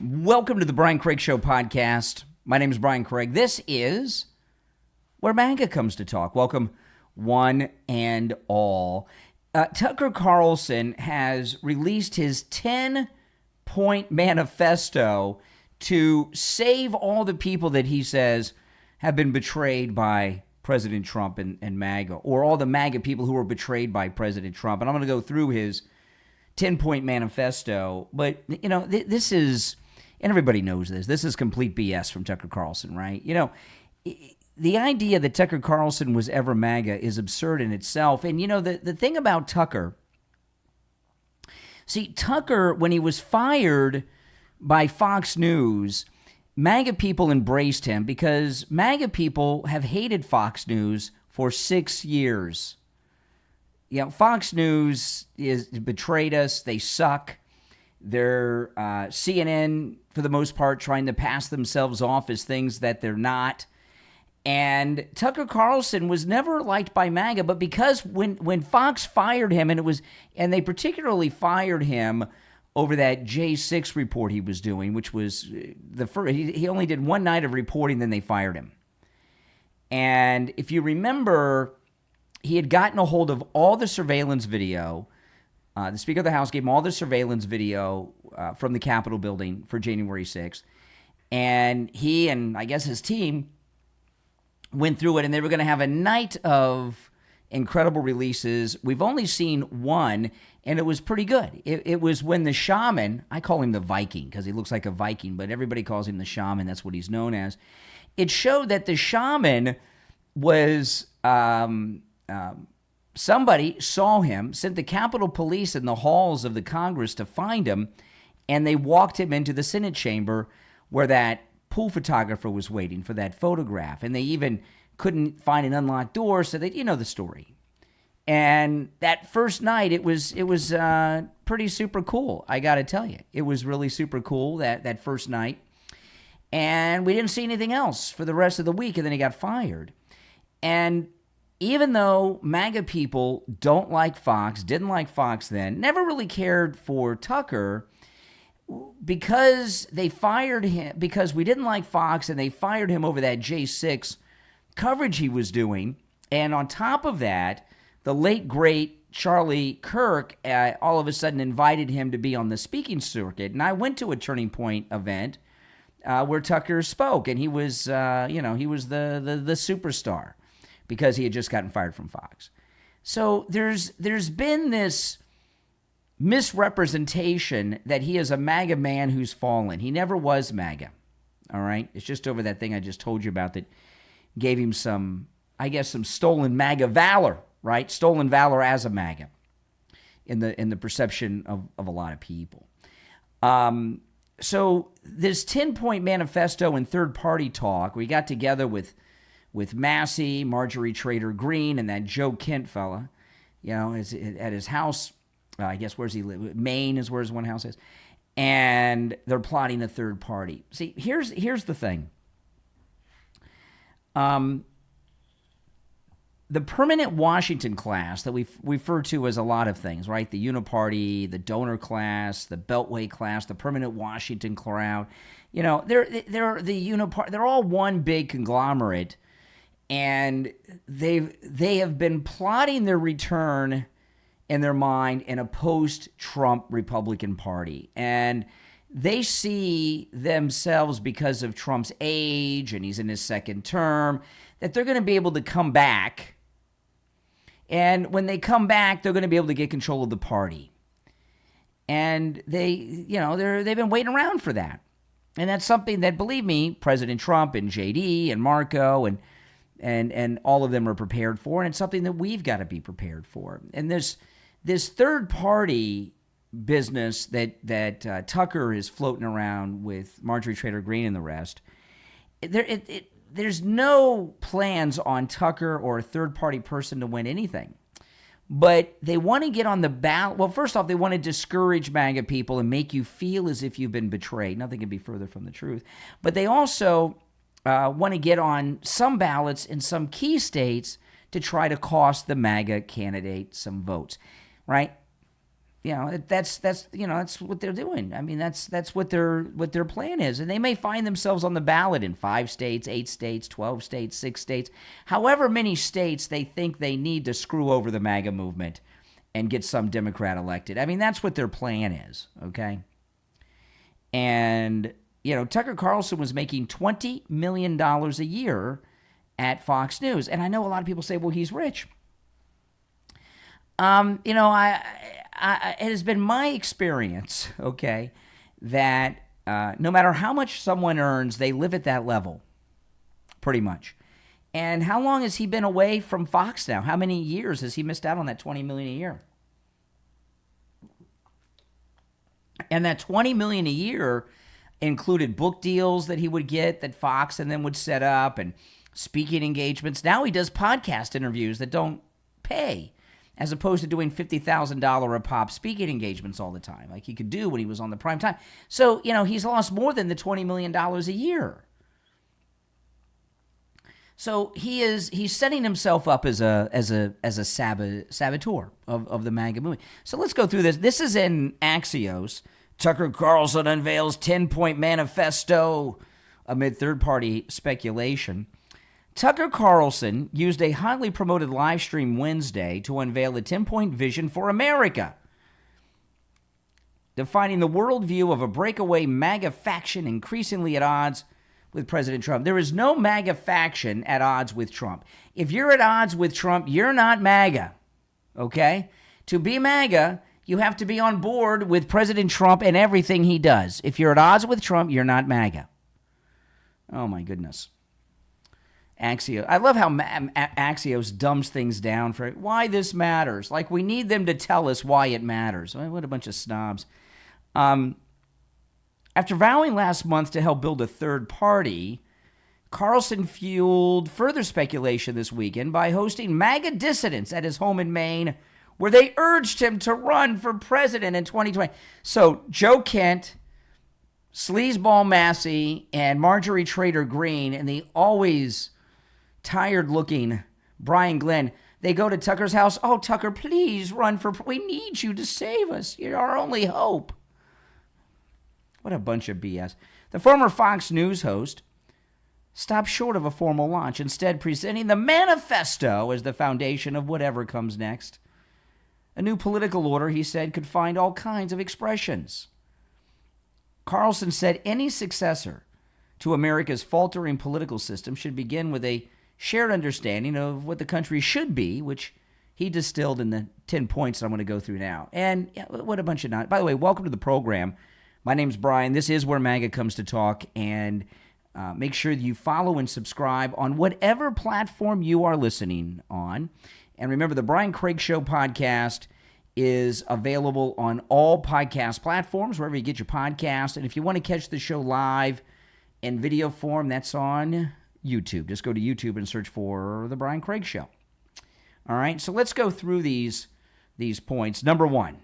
Welcome to the Brian Craig Show podcast. My name is Brian Craig. This is where MAGA comes to talk. Welcome, one and all. Tucker Carlson has released his 10-point manifesto to save all the people that he says have been betrayed by President Trump and MAGA, or all the MAGA people who were betrayed by President Trump. And I'm going to go through his 10-point manifesto. But, you know, this is, and everybody knows this is complete BS from Tucker Carlson, right? You know, the idea that Tucker Carlson was ever MAGA is absurd in itself. And, you know, the thing about Tucker, see, Tucker, when he was fired by Fox News, MAGA people embraced him because MAGA people have hated Fox News for 6 years. You know, Fox News is betrayed us. They suck. They're CNN, for the most part, trying to pass themselves off as things that they're not. And Tucker Carlson was never liked by MAGA, but because when Fox fired him, and they particularly fired him over that J6 report he was doing, which was the first, he only did one night of reporting, then they fired him. And if you remember, he had gotten a hold of all the surveillance video. The Speaker of the House gave him all the surveillance video from the Capitol building for January 6th. And he and I guess his team went through it, and they were going to have a night of incredible releases. We've only seen one, and it was pretty good. It was when the shaman, I call him the Viking because he looks like a Viking, but everybody calls him the shaman. That's what he's known as. It showed that the shaman was somebody saw him, sent the Capitol Police in the halls of the Congress to find him, and they walked him into the Senate chamber where that pool photographer was waiting for that photograph. And they even couldn't find an unlocked door, so that, you know the story. And that first night, it was pretty super cool, I got to tell you. It was really super cool that first night. And we didn't see anything else for the rest of the week, and then he got fired. And even though MAGA people don't like Fox, didn't like Fox then, never really cared for Tucker, because they fired him, because we didn't like Fox and they fired him over that J6 coverage he was doing. And on top of that, the late, great Charlie Kirk all of a sudden invited him to be on the speaking circuit. And I went to a Turning Point event where Tucker spoke, and he was, he was the superstar because he had just gotten fired from Fox. So there's been this misrepresentation that he is a MAGA man who's fallen. He never was MAGA, all right? It's just over that thing I just told you about that gave him some stolen MAGA valor, right? Stolen valor as a MAGA in the perception of a lot of people. So this 10-point manifesto and third-party talk, we got together with Massey, Marjorie Trader Green, and that Joe Kent fella, you know, at his house. I guess where's he live? Maine is where his one house is. And they're plotting a third party. See, here's the thing. The permanent Washington class that we refer to as a lot of things, right? The uniparty, the donor class, the Beltway class, the permanent Washington crowd. You know, they're all one big conglomerate, and they have been plotting their return in their mind in a post-Trump Republican Party. And they see themselves, because of Trump's age, and he's in his second term, that they're going to be able to come back. And when they come back, they're going to be able to get control of the party. And they've been waiting around for that. And that's something that, believe me, President Trump and JD and Marco and all of them are prepared for. And it's something that we've got to be prepared for. And this third party business that Tucker is floating around with Marjorie Trader Green and the rest, there's no plans on Tucker or a third party person to win anything. But they want to get on the ballot. Well, first off, they want to discourage MAGA people and make you feel as if you've been betrayed. Nothing can be further from the truth. But they also want to get on some ballots in some key states to try to cost the MAGA candidate some votes, right? That's what they're doing. I mean, that's what their plan is, and they may find themselves on the ballot in 5 states, 8 states, 12 states, 6 states, however many states they think they need to screw over the MAGA movement and get some Democrat elected. I mean, that's what their plan is. Okay, and Tucker Carlson was making $20 million a year at Fox News, and I know a lot of people say, well, he's rich. It has been my experience, okay, that no matter how much someone earns, they live at that level, pretty much. And how long has he been away from Fox now? How many years has he missed out on that $20 million a year? And that $20 million a year included book deals that he would get that Fox and then would set up, and speaking engagements. Now he does podcast interviews that don't pay, as opposed to doing $50,000 a pop speaking engagements all the time, like he could do when he was on the prime time. So, he's lost more than the $20 million a year. So he's setting himself up as a saboteur of the MAGA movement. So let's go through this. This is in Axios. Tucker Carlson unveils 10-point manifesto amid third-party speculation. Tucker Carlson used a highly promoted live stream Wednesday to unveil a 10-point vision for America, defining the worldview of a breakaway MAGA faction increasingly at odds with President Trump. There is no MAGA faction at odds with Trump. If you're at odds with Trump, you're not MAGA, okay? To be MAGA, you have to be on board with President Trump and everything he does. If you're at odds with Trump, you're not MAGA. Oh, my goodness. Axios. I love how Axios dumbs things down for why this matters. Like we need them to tell us why it matters. What a bunch of snobs. After vowing last month to help build a third party, Carlson fueled further speculation this weekend by hosting MAGA dissidents at his home in Maine, where they urged him to run for president in 2020. So Joe Kent, Sleazeball Massey, and Marjorie Trader Greene, and the always tired-looking Brian Glenn, they go to Tucker's house. Oh, Tucker, please run for... We need you to save us. You're our only hope. What a bunch of BS. The former Fox News host stopped short of a formal launch, instead presenting the manifesto as the foundation of whatever comes next. A new political order, he said, could find all kinds of expressions. Carlson said any successor to America's faltering political system should begin with a shared understanding of what the country should be, which he distilled in the 10 points that I'm going to go through now. And what a bunch of not. By the way, welcome to the program. My name's Brian. This is where MAGA comes to talk. And make sure that you follow and subscribe on whatever platform you are listening on. And remember, the Brian Craig Show podcast is available on all podcast platforms, wherever you get your podcast. And if you want to catch the show live in video form, that's on YouTube. Just go to YouTube and search for The Brian Craig Show. All right, so let's go through these points. Number one,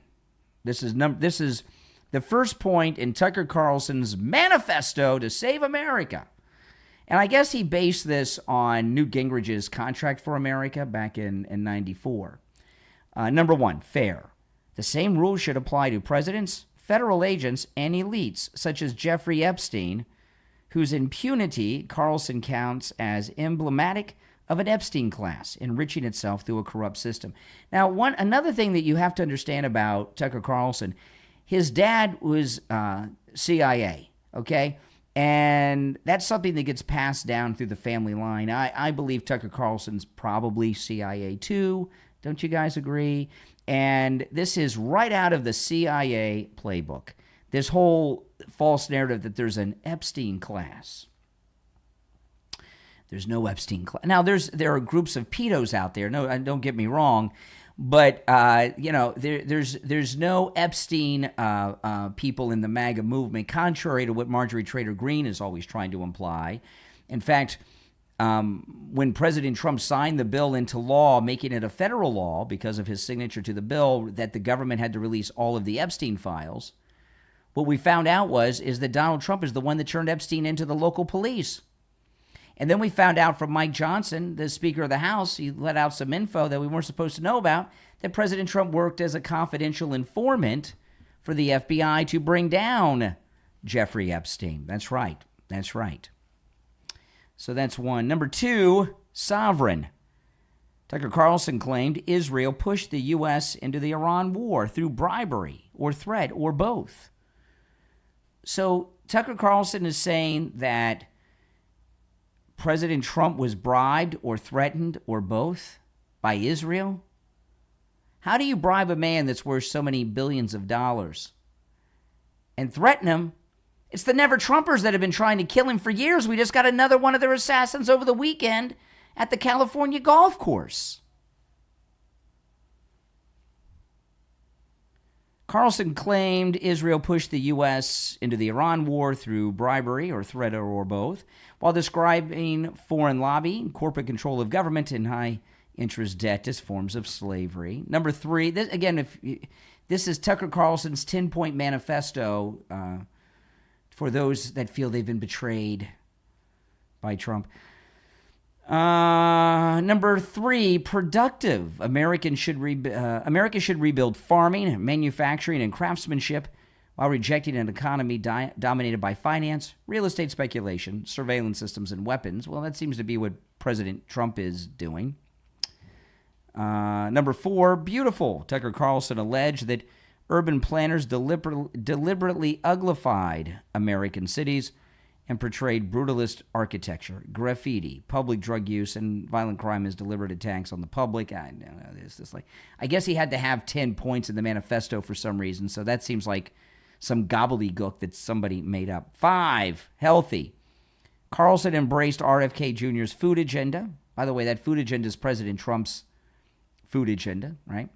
this is the first point in Tucker Carlson's manifesto to save America. And I guess he based this on Newt Gingrich's Contract for America back in 94. Number one, fair. The same rules should apply to presidents, federal agents, and elites, such as Jeffrey Epstein, whose impunity Carlson counts as emblematic of an Epstein class, enriching itself through a corrupt system. Now, another thing that you have to understand about Tucker Carlson, his dad was CIA, okay? And that's something that gets passed down through the family line. I believe Tucker Carlson's probably CIA too. Don't you guys agree? And this is right out of the CIA playbook. This whole false narrative that there's an Epstein class. There's no Epstein class. Now, there are groups of pedos out there. No, don't get me wrong. But, there's no Epstein people in the MAGA movement, contrary to what Marjorie Trader Greene is always trying to imply. In fact, when President Trump signed the bill into law, making it a federal law because of his signature to the bill, that the government had to release all of the Epstein files, what we found out is that Donald Trump is the one that turned Epstein into the local police. And then we found out from Mike Johnson, the Speaker of the House, he let out some info that we weren't supposed to know about, that President Trump worked as a confidential informant for the FBI to bring down Jeffrey Epstein. That's right. That's right. So that's one. Number two, sovereign. Tucker Carlson claimed Israel pushed the U.S. into the Iran war through bribery or threat or both. So Tucker Carlson is saying that President Trump was bribed or threatened or both by Israel? How do you bribe a man that's worth so many billions of dollars and threaten him? It's the never-Trumpers that have been trying to kill him for years. We just got another one of their assassins over the weekend at the California golf course. Carlson claimed Israel pushed the U.S. into the Iran war through bribery or threat or both, while describing foreign lobby, corporate control of government, and high-interest debt as forms of slavery. Number three, this is Tucker Carlson's 10-point manifesto for those that feel they've been betrayed by Trump. Number three, productive. America should rebuild farming, manufacturing, and craftsmanship while rejecting an economy dominated by finance, real estate speculation, surveillance systems, and weapons. Well, that seems to be what President Trump is doing. Number four, beautiful. Tucker Carlson alleged that urban planners deliberately uglified American cities and portrayed brutalist architecture, graffiti, public drug use, and violent crime as deliberate attacks on the public. I guess he had to have 10 points in the manifesto for some reason, so that seems like some gobbledygook that somebody made up. 5, healthy. Carlson embraced RFK Jr.'s food agenda. By the way, that food agenda is President Trump's food agenda, right?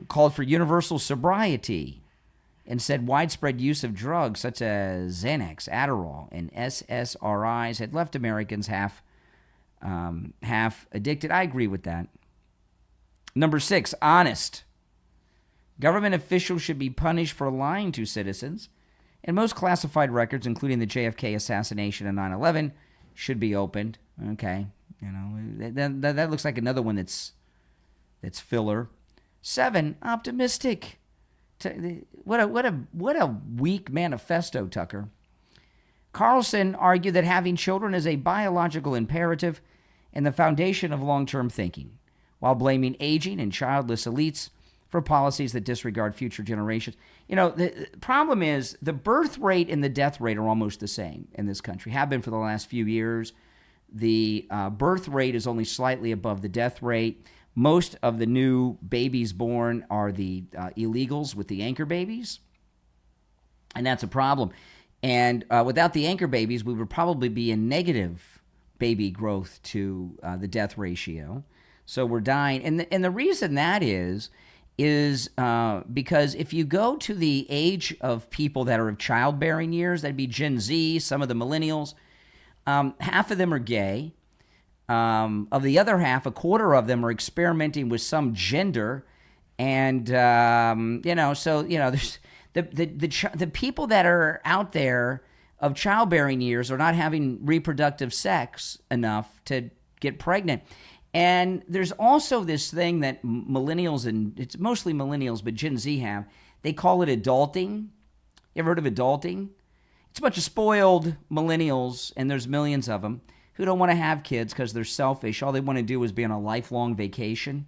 Called for universal sobriety and said widespread use of drugs such as Xanax, Adderall, and SSRIs had left Americans half addicted. I agree with that. Number 6, honest. Government officials should be punished for lying to citizens, and most classified records, including the JFK assassination and 9/11, should be opened. Okay, that looks like another one that's filler. 7, optimistic. What a weak manifesto, Tucker. Carlson argued that having children is a biological imperative and the foundation of long-term thinking, while blaming aging and childless elites for policies that disregard future generations. The problem is the birth rate and the death rate are almost the same in this country, have been for the last few years. The birth rate is only slightly above the death rate. Most of the new babies born are the illegals with the anchor babies, and that's a problem. And without the anchor babies, we would probably be in negative baby growth to the death ratio. So we're dying. And the reason that is because if you go to the age of people that are of childbearing years, that'd be Gen Z, some of the millennials, half of them are gay. Of the other half, a quarter of them are experimenting with some gender, and there's the people that are out there of childbearing years are not having reproductive sex enough to get pregnant. And there's also this thing that millennials, and it's mostly millennials, but Gen Z have. They call it adulting. You ever heard of adulting? It's a bunch of spoiled millennials, and there's millions of them, who don't want to have kids because they're selfish. All they want to do is be on a lifelong vacation,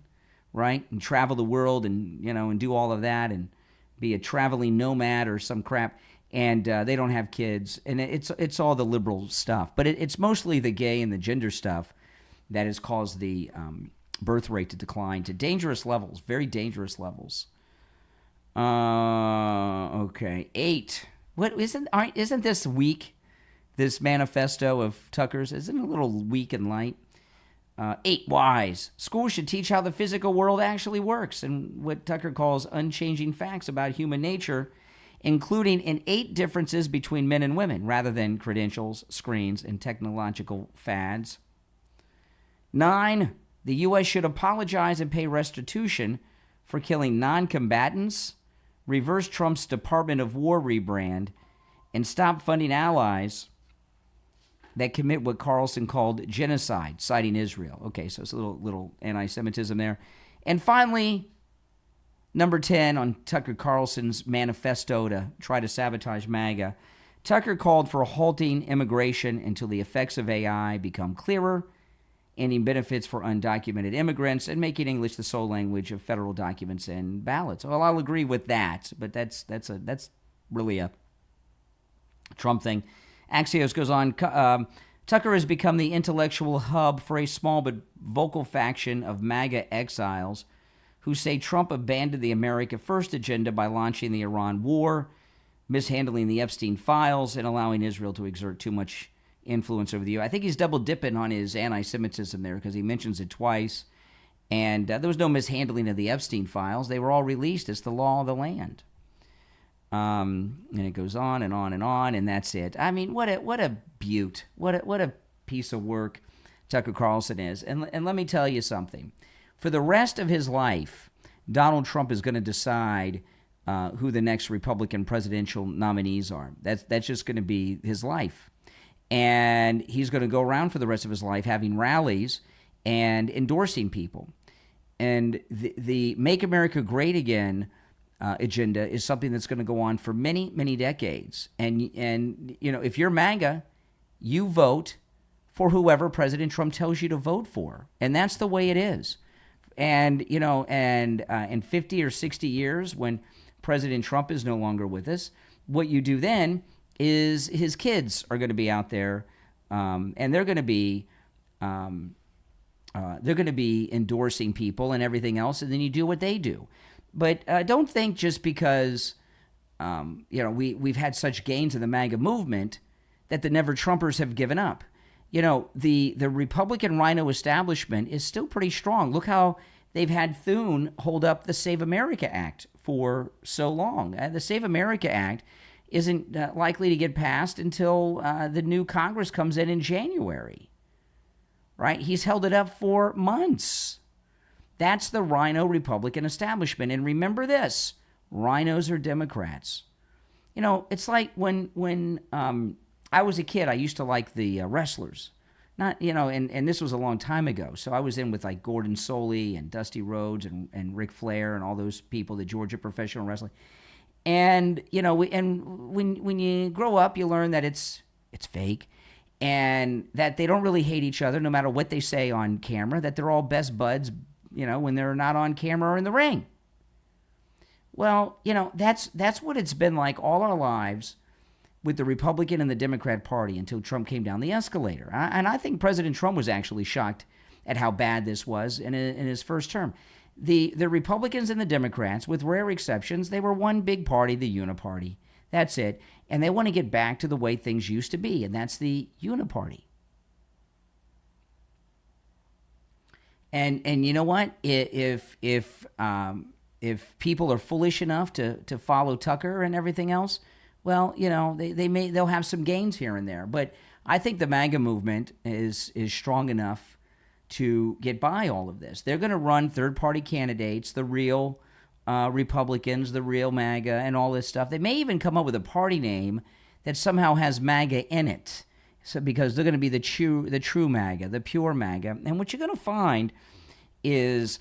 right? And travel the world and do all of that and be a traveling nomad or some crap. And they don't have kids. And it's all the liberal stuff. But it's mostly the gay and the gender stuff that has caused the birth rate to decline to dangerous levels, very dangerous levels. Okay, 8. Isn't this weak? This manifesto of Tucker's isn't a little weak and light. 8, wise. Schools should teach how the physical world actually works and what Tucker calls unchanging facts about human nature, including in 8 differences between men and women, rather than credentials, screens, and technological fads. 9, the U.S. should apologize and pay restitution for killing non-combatants, reverse Trump's Department of War rebrand, and stop funding allies that commit what Carlson called genocide, citing Israel. Okay, so it's a little anti-Semitism there. And finally, number 10 on Tucker Carlson's manifesto to try to sabotage MAGA, Tucker called for halting immigration until the effects of AI become clearer, ending benefits for undocumented immigrants, and making English the sole language of federal documents and ballots. Well, I'll agree with that, but that's really a Trump thing. Axios goes on, Tucker has become the intellectual hub for a small but vocal faction of MAGA exiles who say Trump abandoned the America First agenda by launching the Iran war, mishandling the Epstein files, and allowing Israel to exert too much influence over the U.S. I think he's double dipping on his anti-Semitism there because he mentions it twice. And there was no mishandling of the Epstein files. They were all released. It's the law of the land. And it goes on and on and on, and that's it. I mean, what a beaut. What a piece of work Tucker Carlson is. And let me tell you something. For the rest of his life, Donald Trump is going to decide who the next Republican presidential nominees are. That's just going to be his life. And he's going to go around for the rest of his life having rallies and endorsing people. And the Make America Great Again agenda is something that's going to go on for many, many decades. And you know, if you're MAGA, you vote for whoever President Trump tells you to vote for. And that's the way it is. And, you know, in 50 or 60 years, when President Trump is no longer with us, what you do then is his kids are going to be out there, and they're going to be endorsing people and everything else, and then you do what they do. But don't think just because you know we've had such gains in the MAGA movement that the Never Trumpers have given up. You know, the Republican rhino establishment is still pretty strong. Look how they've had Thune hold up the Save America Act for so long. The Save America Act isn't likely to get passed until the new Congress comes in January, right? He's held it up for months. That's the rhino Republican establishment. And remember this, rhinos are Democrats. You know, it's like when I was a kid, I used to like the wrestlers. Not, you know, and this was a long time ago. So I was in with like Gordon Soley and Dusty Rhodes and Ric Flair and all those people, the Georgia Professional Wrestling. And, you know, when you grow up, you learn that it's fake and that they don't really hate each other no matter what they say on camera, that they're all best buds, you know, when they're not on camera or in the ring. Well, you know, that's what it's been like all our lives with the Republican and the Democrat Party until Trump came down the escalator. And I think President Trump was actually shocked at how bad this was in his first term. The Republicans and the Democrats, with rare exceptions, they were one big party, the Uniparty. That's it. And they want to get back to the way things used to be, and that's the Uniparty. And you know what? If people are foolish enough to follow Tucker and everything else, well, you know, they'll have some gains here and there. But I think the MAGA movement is strong enough to get by all of this. They're going to run third-party candidates, the real Republicans, the real MAGA, and all this stuff. They may even come up with a party name that somehow has MAGA in it, so because they're going to be the true MAGA, the pure MAGA. And what you're going to find is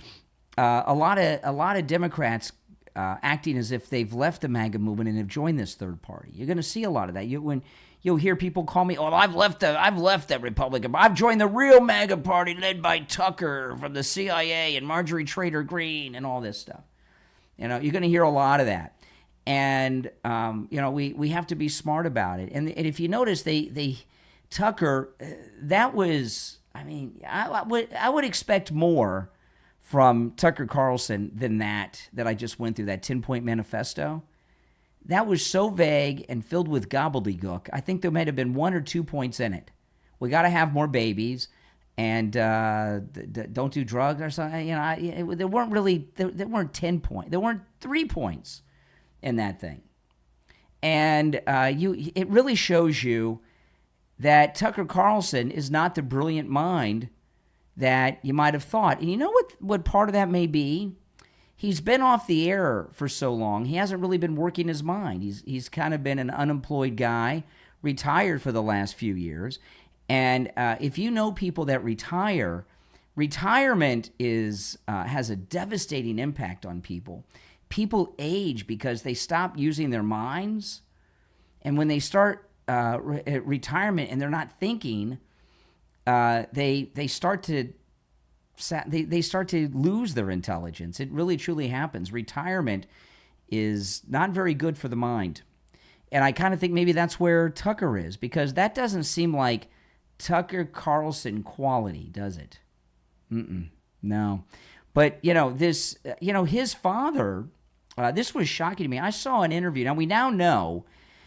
a lot of Democrats acting as if they've left the MAGA movement and have joined this third party. You're going to see a lot of that. When you'll hear people call me, "Oh, I've left that Republican. I've joined the real MAGA party led by Tucker from the CIA and Marjorie Taylor Greene and all this stuff." You know, you're going to hear a lot of that, and you know, we have to be smart about it. And if you notice, they Tucker, that was, I mean, I would expect more from Tucker Carlson than that I just went through, that 10-point manifesto. That was so vague and filled with gobbledygook. I think there might have been 1 or 2 points in it. We got to have more babies, and don't do drugs or something. You know, there weren't 10 points. There weren't 3 points in that thing, and it really shows you that Tucker Carlson is not the brilliant mind that you might have thought. And you know what part of that may be? He's been off the air for so long, he hasn't really been working his mind. He's kind of been an unemployed guy, retired for the last few years. And if you know people that retire retirement has a devastating impact on people. People age because they stop using their minds, and when they start retirement and they're not thinking, they start to lose their intelligence. It really truly happens. Retirement is not very good for the mind. And I kind of think maybe that's where Tucker is, because that doesn't seem like Tucker Carlson quality, does it? No. But, his father, this was shocking to me. I saw an interview. Now, we now know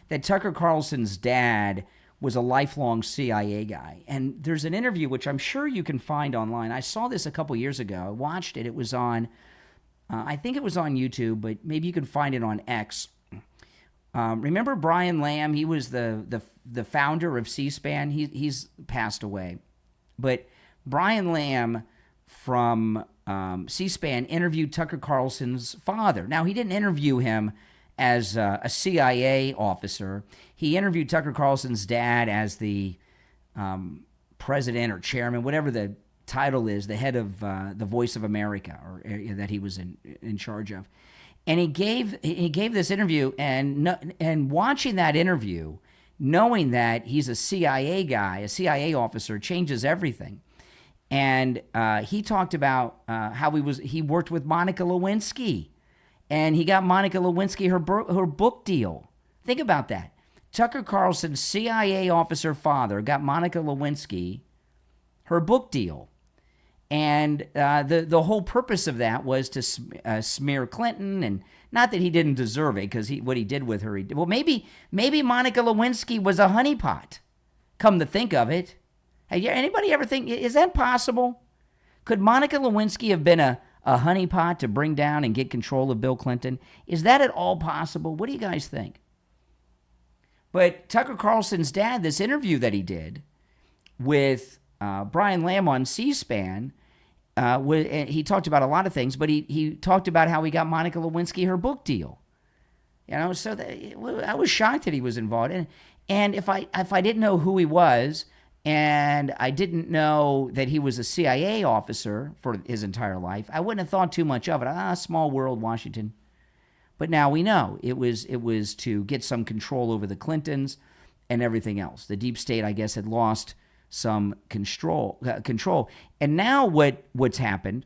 that Tucker Carlson's dad was a lifelong CIA guy. And there's an interview, which I'm sure you can find online. I saw this a couple years ago. I watched it. It was on, I think it was on YouTube, but maybe you can find it on X. Remember Brian Lamb? He was the founder of C-SPAN. He's passed away. But Brian Lamb from C-SPAN interviewed Tucker Carlson's father. Now, he didn't interview him as a CIA officer. He interviewed Tucker Carlson's dad as the president or chairman, whatever the title is, the head of the Voice of America, or that he was in charge of. And he gave this interview, and watching that interview, knowing that he's a CIA guy, a CIA officer, changes everything. And he talked about how he worked with Monica Lewinsky, and he got Monica Lewinsky her book deal. Think about that. Tucker Carlson's CIA officer father got Monica Lewinsky her book deal. And the whole purpose of that was to smear Clinton, and not that he didn't deserve it, because what he did with her, maybe Monica Lewinsky was a honeypot. Come to think of it, anybody ever think, is that possible? Could Monica Lewinsky have been a honeypot to bring down and get control of Bill Clinton? Is that at all possible? What do you guys think? But Tucker Carlson's dad, this interview that he did with Brian Lamb on C-SPAN, he talked about a lot of things, but he talked about how he got Monica Lewinsky her book deal. So I was shocked that he was involved in it. And if I didn't know who he was, and I didn't know that he was a CIA officer for his entire life, I wouldn't have thought too much of it. Small world, Washington. But now we know it was to get some control over the Clintons and everything else. The deep state, I guess, had lost some control. And now what's happened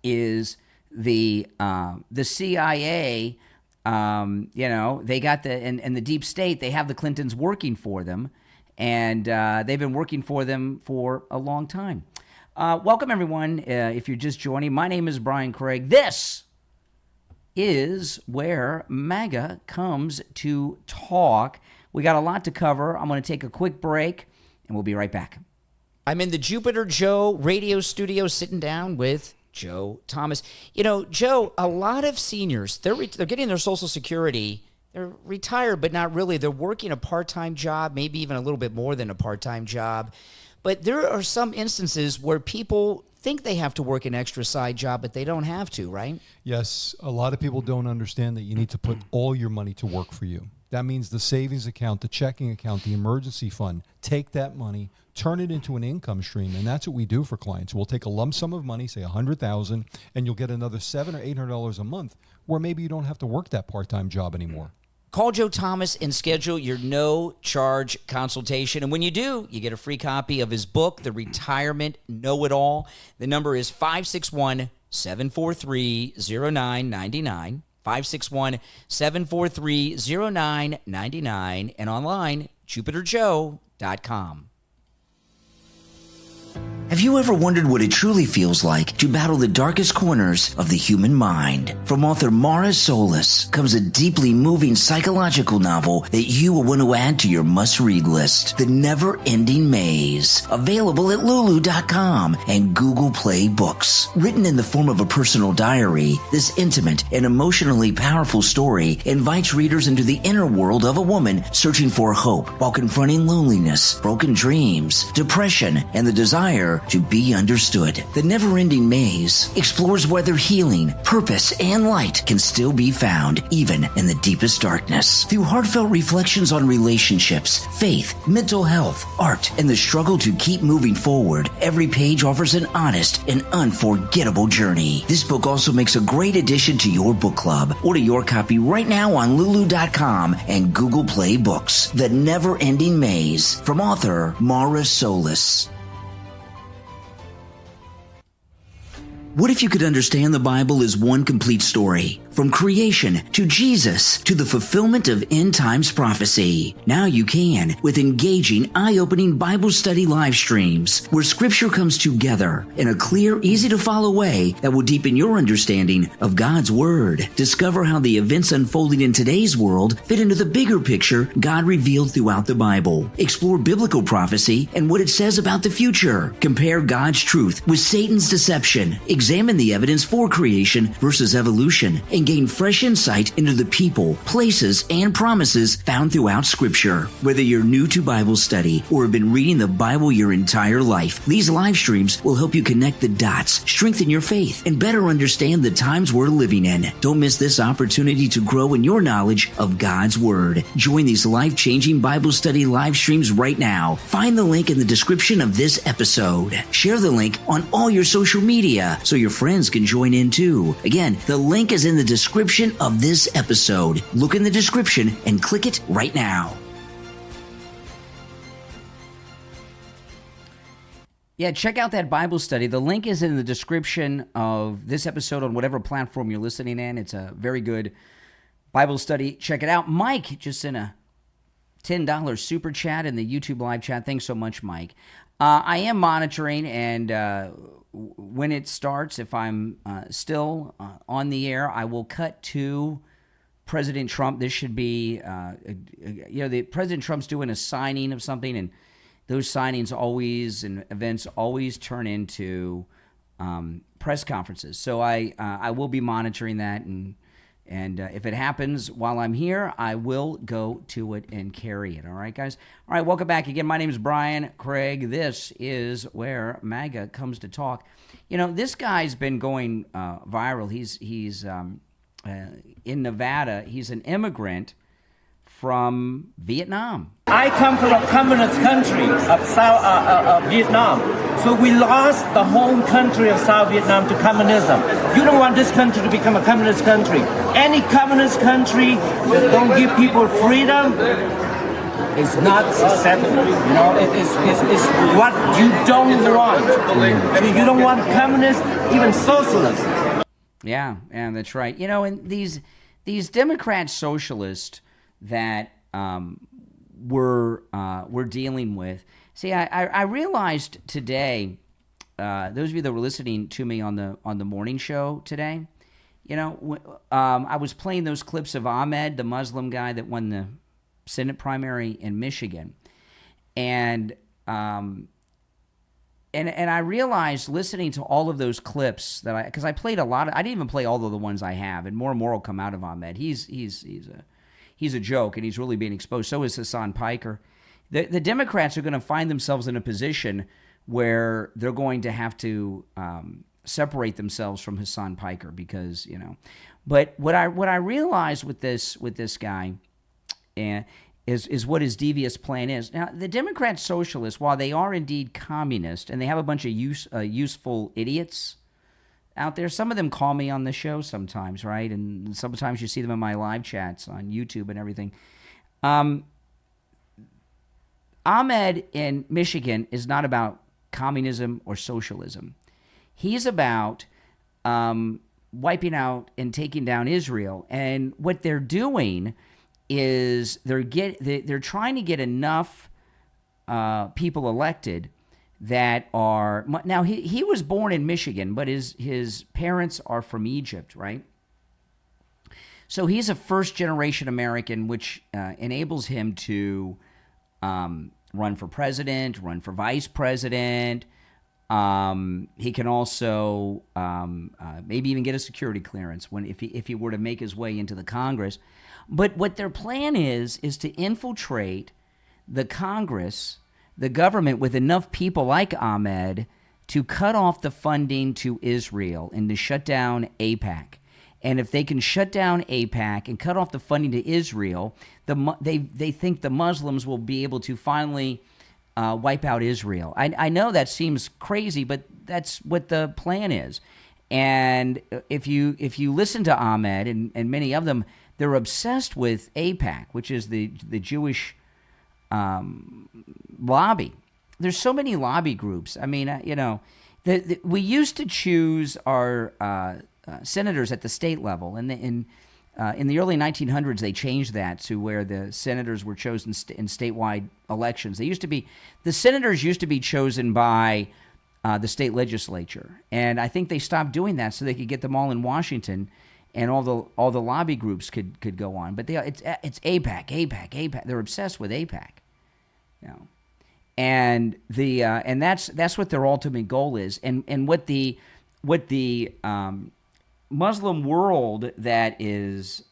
is the CIA, they got and the deep state, they have the Clintons working for them, and they've been working for them for a long time. Welcome, everyone. If you're just joining, my name is Brian Craig. This is where MAGA comes to talk. We got a lot to cover. I'm going to take a quick break, and we'll be right back. I'm in the Jupiter Joe radio studio sitting down with Joe Thomas. Joe, a lot of seniors, they're getting their Social Security. They're retired, but not really. They're working a part-time job, maybe even a little bit more than a part-time job. But there are some instances where people think they have to work an extra side job, but they don't have to, right? Yes, a lot of people don't understand that you need to put all your money to work for you. That means the savings account, the checking account, the emergency fund. Take that money, turn it into an income stream, and that's what we do for clients. We'll take a lump sum of money, say $100,000, and you'll get another $700 or $800 a month, where maybe you don't have to work that part-time job anymore. Call Joe Thomas and schedule your no-charge consultation. And when you do, you get a free copy of his book, The Retirement Know-It-All. The number is 561-743-0999. 561-743-0999. And online, JupiterJoe.com. Have you ever wondered what it truly feels like to battle the darkest corners of the human mind? From author Mara Solis comes a deeply moving psychological novel that you will want to add to your must-read list, The Never-Ending Maze, available at Lulu.com and Google Play Books. Written in the form of a personal diary, this intimate and emotionally powerful story invites readers into the inner world of a woman searching for hope while confronting loneliness, broken dreams, depression, and the desire desire to be understood. The Never-Ending Maze explores whether healing, purpose, and light can still be found even in the deepest darkness. Through heartfelt reflections on relationships, faith, mental health, art, and the struggle to keep moving forward, every page offers an honest and unforgettable journey. This book also makes a great addition to your book club. Order your copy right now on Lulu.com and Google Play Books. The Never-Ending Maze, from author Mara Solis. What if you could understand the Bible as one complete story? From creation to Jesus to the fulfillment of end times prophecy. Now you can with engaging, eye-opening Bible study live streams where scripture comes together in a clear, easy-to-follow way that will deepen your understanding of God's Word. Discover how the events unfolding in today's world fit into the bigger picture God revealed throughout the Bible. Explore biblical prophecy and what it says about the future. Compare God's truth with Satan's deception. Examine the evidence for creation versus evolution and gain fresh insight into the people, places, and promises found throughout Scripture. Whether you're new to Bible study or have been reading the Bible your entire life, these live streams will help you connect the dots, strengthen your faith, and better understand the times we're living in. Don't miss this opportunity to grow in your knowledge of God's Word. Join these life-changing Bible study live streams right now. Find the link in the description of this episode. Share the link on all your social media so your friends can join in too. Again, the link is in the description of this episode. Look in the description and click it right now. Yeah, check out that Bible study. The link is in the description of this episode on whatever platform you're listening in. It's a very good Bible study. Check it out. Mike just sent a $10 super chat in the YouTube live chat. Thanks so much, Mike. I am monitoring, and when it starts, if I'm still on the air, I will cut to President Trump. This should be, President Trump's doing a signing of something, and those signings always and events always turn into press conferences. So I will be monitoring that, and if it happens while I'm here, I will go to it and carry it. All right, guys? All right, welcome back again. My name is Brian Craig. This is where MAGA comes to talk. You know, this guy's been going viral. He's in Nevada. He's an immigrant from Vietnam. I come from a communist country of Vietnam. So we lost the home country of South Vietnam to communism. You don't want this country to become a communist country. Any communist country that don't give people freedom is not acceptable. You know, it's what you don't want. You don't want communists, even socialists. Yeah, that's right. You know, and these Democrat socialists that we're dealing with. See, I realized today, those of you that were listening to me on the morning show today, you know, I was playing those clips of Ahmed, the Muslim guy that won the Senate primary in Michigan, and I realized listening to all of those clips because I played a lot. I didn't even play all of the ones I have, and more will come out of Ahmed. He's a joke, and he's really being exposed. So is Hassan Piker. The Democrats are going to find themselves in a position where they're going to have to separate themselves from Hassan Piker because, you know. But what I realized with this guy is what his devious plan is. Now, the Democrat socialists, while they are indeed communist and they have a bunch of useful idiots out there. Some of them call me on the show sometimes, right? And sometimes you see them in my live chats on YouTube and everything. Ahmed in Michigan is not about communism or socialism. He's about wiping out and taking down Israel. And what they're doing is they're trying to get enough people elected that are now he was born in Michigan, but his parents are from Egypt, right? So he's a first-generation American, which enables him to run for president, run for vice president. He can also maybe even get a security clearance if he were to make his way into the Congress. But what their plan is to infiltrate the Congress, the government, with enough people like Ahmed to cut off the funding to Israel and to shut down AIPAC. And if they can shut down AIPAC and cut off the funding to Israel, they think the Muslims will be able to finally wipe out Israel. I know that seems crazy, but that's what the plan is. And if you listen to Ahmed and many of them, they're obsessed with AIPAC, which is the Jewish lobby. There's so many lobby groups. I mean, we used to choose our senators at the state level, and in the early 1900s, they changed that to where the senators were chosen in statewide elections. The senators used to be chosen by the state legislature, and I think they stopped doing that so they could get them all in Washington, and all the lobby groups could go on. But it's AIPAC. They're obsessed with AIPAC, and that's what their ultimate goal is, and what the Muslim world that is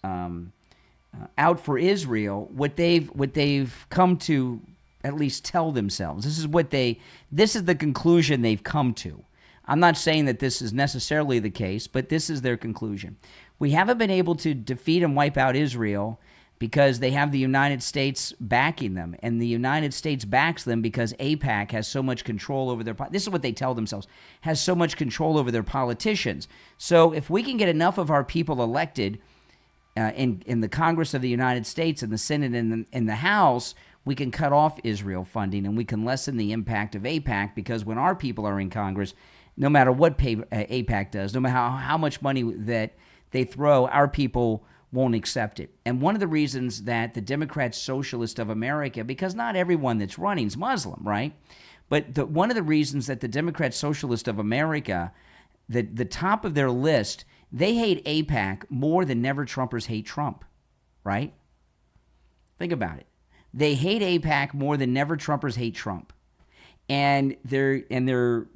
out for Israel, what they've come to at least tell themselves. This is the conclusion they've come to. I'm not saying that this is necessarily the case, but this is their conclusion. We haven't been able to defeat and wipe out Israel because they have the United States backing them, and the United States backs them because AIPAC has so much control over their. This is what they tell themselves: has so much control over their politicians. So if we can get enough of our people elected in the Congress of the United States, in the Senate, and in the House, we can cut off Israel funding, and we can lessen the impact of AIPAC, because when our people are in Congress, no matter what AIPAC does, no matter how much money that they throw, our people won't accept it. And one of the reasons that the Democrat Socialist of America, because not everyone that's running is Muslim, right? But one of the reasons that the Democrat Socialist of America, the top of their list, they hate AIPAC more than Never Trumpers hate Trump, right? Think about it. They hate AIPAC more than Never Trumpers hate Trump. And they're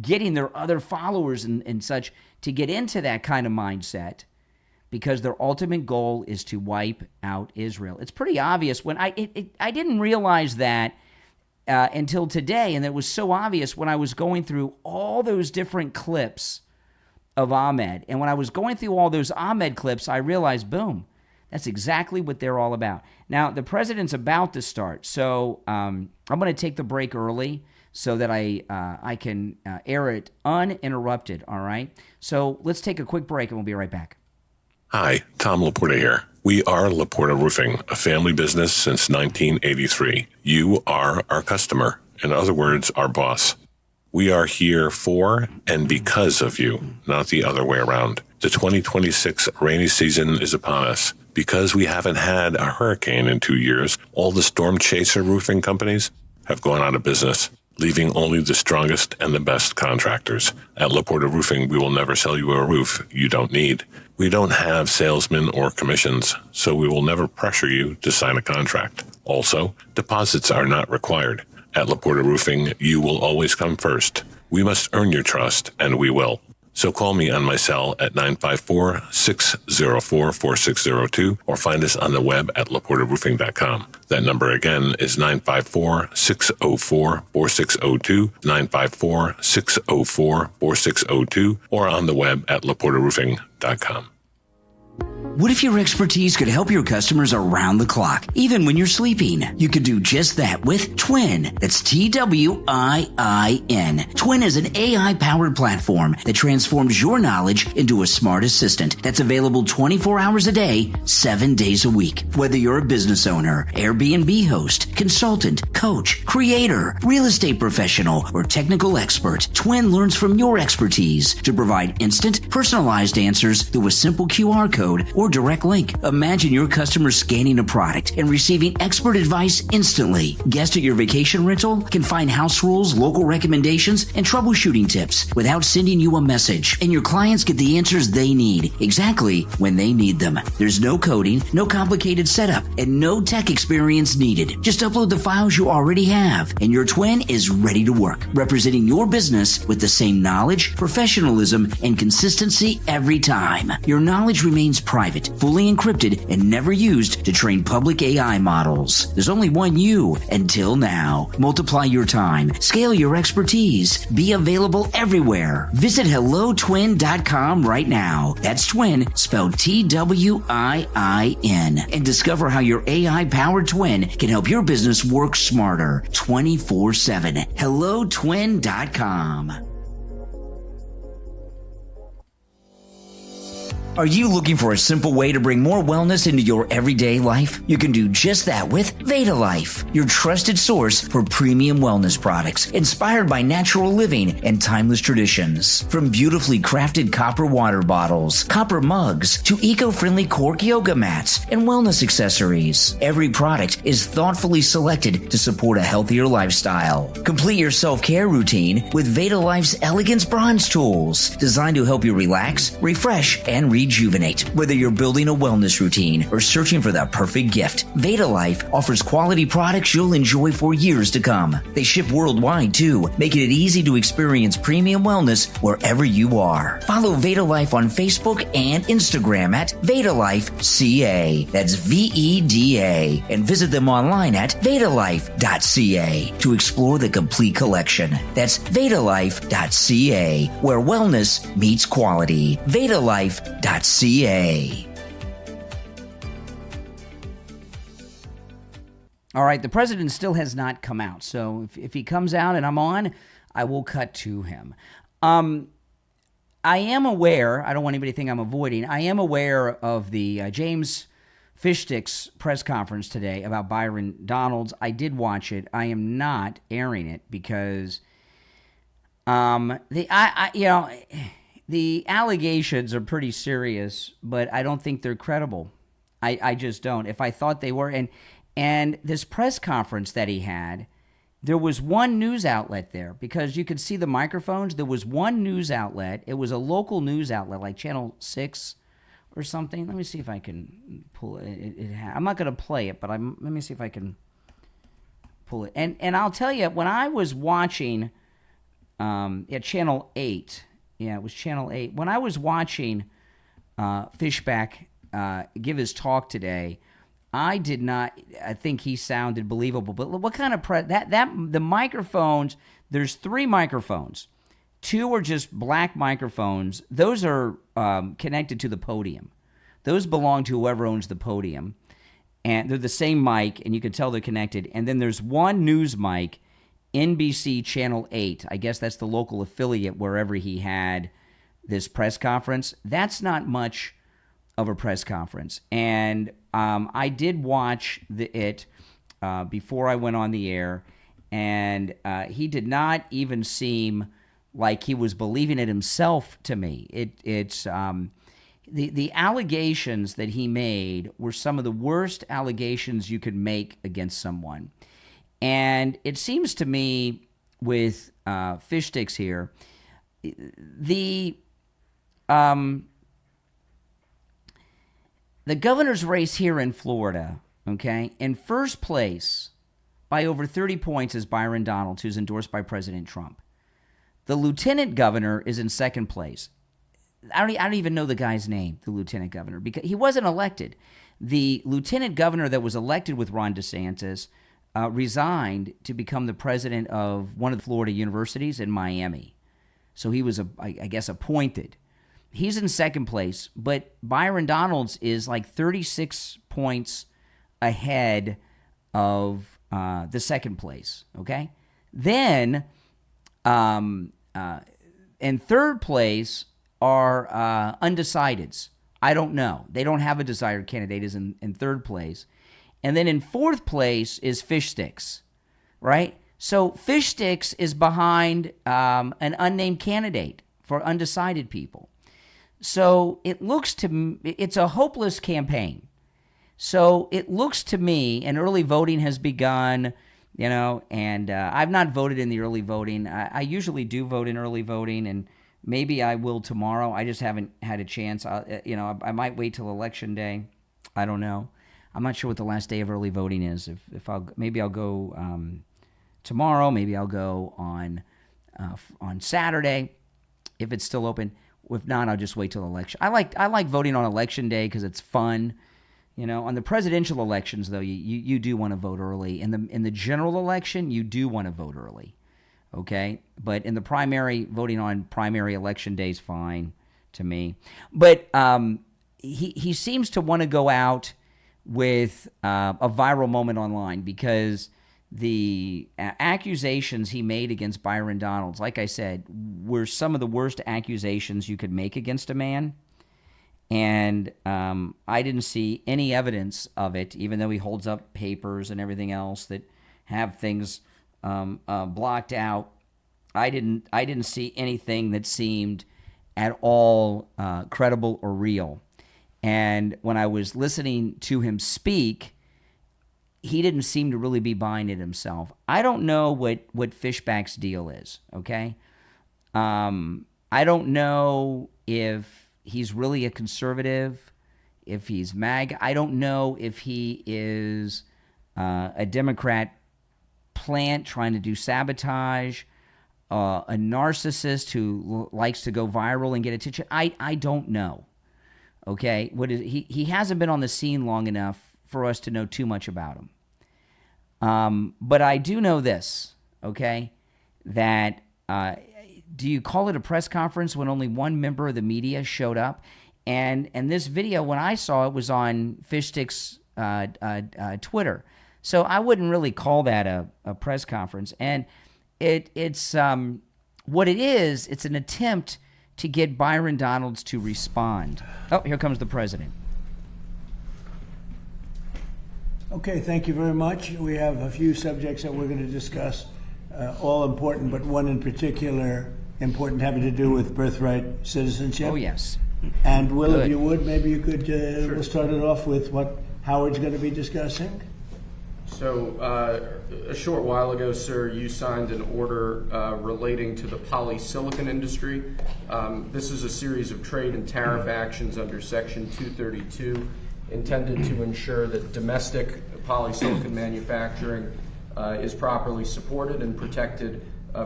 getting their other followers and such to get into that kind of mindset, because their ultimate goal is to wipe out Israel. It's pretty obvious. When I didn't realize that until today, and it was so obvious when I was going through all those different clips of Ahmed. And when I was going through all those Ahmed clips, I realized, boom, that's exactly what they're all about. Now, the president's about to start, so I'm going to take the break early so that I can air it uninterrupted, all right? So let's take a quick break, and we'll be right back. Hi, Tom Laporta here. We are Laporta Roofing, a family business since 1983. You are our customer. In other words, our boss. We are here for and because of you, not the other way around. The 2026 rainy season is upon us. Because we haven't had a hurricane in 2 years, all the storm chaser roofing companies have gone out of business, leaving only the strongest and the best contractors. At Laporta Roofing, we will never sell you a roof you don't need. We don't have salesmen or commissions, so we will never pressure you to sign a contract. Also, deposits are not required. At Laporta Roofing, you will always come first. We must earn your trust, and we will. So call me on my cell at 954-604-4602 or find us on the web at laportaroofing.com. That number again is 954-604-4602, 954-604-4602, or on the web at laportaroofing.com. What if your expertise could help your customers around the clock, even when you're sleeping? You could do just that with Twin. That's TWIIN. Twin is an AI-powered platform that transforms your knowledge into a smart assistant that's available 24 hours a day, 7 days a week. Whether you're a business owner, Airbnb host, consultant, coach, creator, real estate professional, or technical expert, Twin learns from your expertise to provide instant, personalized answers through a simple QR code or direct link. Imagine your customer scanning a product and receiving expert advice instantly. Guests at your vacation rental can find house rules, local recommendations, and troubleshooting tips without sending you a message. And your clients get the answers they need exactly when they need them. There's no coding, no complicated setup, and no tech experience needed. Just upload the files you already have, and your Twin is ready to work, representing your business with the same knowledge, professionalism, and consistency every time. Your knowledge remains remains private, fully encrypted, and never used to train public AI models. There's only one you until now. Multiply your time, scale your expertise, be available everywhere. Visit HelloTwin.com right now. That's twin, spelled TWIIN, and discover how your AI-powered twin can help your business work smarter 24/7. HelloTwin.com. Are you looking for a simple way to bring more wellness into your everyday life? You can do just that with Veda Life, your trusted source for premium wellness products inspired by natural living and timeless traditions. From beautifully crafted copper water bottles, copper mugs, to eco-friendly cork yoga mats and wellness accessories, every product is thoughtfully selected to support a healthier lifestyle. Complete your self-care routine with Veda Life's Elegance Bronze Tools, designed to help you relax, refresh, and rejuvenate. Whether you're building a wellness routine or searching for that perfect gift, Veda Life offers quality products you'll enjoy for years to come. They ship worldwide too, making it easy to experience premium wellness wherever you are. Follow Veda Life on Facebook and Instagram at Veda Life CA. That's VEDA. And visit them online at VedaLife.ca to explore the complete collection. That's VedaLife.ca, where wellness meets quality. VedaLife.ca. All right, the president still has not come out. So if he comes out and I'm on, I will cut to him. I am aware, I don't want anybody to think I'm avoiding, I am aware of the James Fishstick's press conference today about Byron Donalds. I did watch it. I am not airing it because the allegations are pretty serious, but I don't think they're credible. I just don't. If I thought they were, and this press conference that he had, there was one news outlet there because you could see the microphones. There was one news outlet. It was a local news outlet like Channel 6 or something. Let me see if I can pull it. I'm not going to play it, but let me see if I can pull it. And I'll tell you, when I was watching Channel 8, yeah, it was Channel 8. When I was watching Fishback give his talk today, I think he sounded believable. But what kind of the microphones, there's 3 microphones. 2 are just black microphones. Those are connected to the podium. Those belong to whoever owns the podium. And they're the same mic, and you can tell they're connected. And then there's one news mic, NBC Channel 8. I guess that's the local affiliate wherever he had this press conference. That's not much of a press conference. And I did watch it before I went on the air, and he did not even seem like he was believing it himself to me. It's the allegations that he made were some of the worst allegations you could make against someone. And it seems to me with Fish Sticks here, the governor's race here in Florida, okay, in first place by over 30 points is Byron Donalds, who's endorsed by President Trump. The lieutenant governor is in second place. I don't even know the guy's name, the lieutenant governor, because he wasn't elected. The lieutenant governor that was elected with Ron DeSantis resigned to become the president of one of the Florida universities in Miami. So he was, I guess, appointed. He's in second place, but Byron Donalds is like 36 points ahead of the second place, okay? Then in third place are undecideds. I don't know. They don't have a desired candidate is in third place. And then in fourth place is Fish Sticks, right? So Fish Sticks is behind an unnamed candidate for undecided people. So it looks to me, it's a hopeless campaign. So it looks to me, and early voting has begun, and I've not voted in the early voting. I usually do vote in early voting, and maybe I will tomorrow. I just haven't had a chance. I might wait till Election Day. I don't know. I'm not sure what the last day of early voting is. Maybe I'll go tomorrow. Maybe I'll go on Saturday if it's still open. If not, I'll just wait till election. I like voting on election day because it's fun. On the presidential elections, though, you do want to vote early. In the general election, you do want to vote early. Okay? But in the primary, voting on primary election day is fine to me. But he seems to want to go out with a viral moment online because the accusations he made against Byron Donalds, like I said, were some of the worst accusations you could make against a man. And I didn't see any evidence of it, even though he holds up papers and everything else that have things blocked out. I didn't see anything that seemed at all credible or real. And when I was listening to him speak, he didn't seem to really be buying it himself. I don't know what Fishback's deal is, okay? I don't know if he's really a conservative, if he's MAGA. I don't know if he is a Democrat plant trying to do sabotage, a narcissist who likes to go viral and get attention. I don't know, okay? He hasn't been on the scene long enough for us to know too much about him. But I do know this, okay, that do you call it a press conference when only one member of the media showed up? And this video, when I saw it, was on Fishstick's Twitter. So I wouldn't really call that a press conference. And it's what it is, it's an attempt to get Byron Donalds to respond. Oh, here comes the president. Okay, thank you very much. We have a few subjects that we're going to discuss, all important, but one in particular important having to do with birthright citizenship. Oh, yes. And Will, Good. if you would, maybe you could we'll start it off with what Howard's going to be discussing. So, a short while ago, sir, you signed an order relating to the polysilicon industry. This is a series of trade and tariff actions under Section 232 intended to ensure that domestic polysilicon manufacturing is properly supported and protected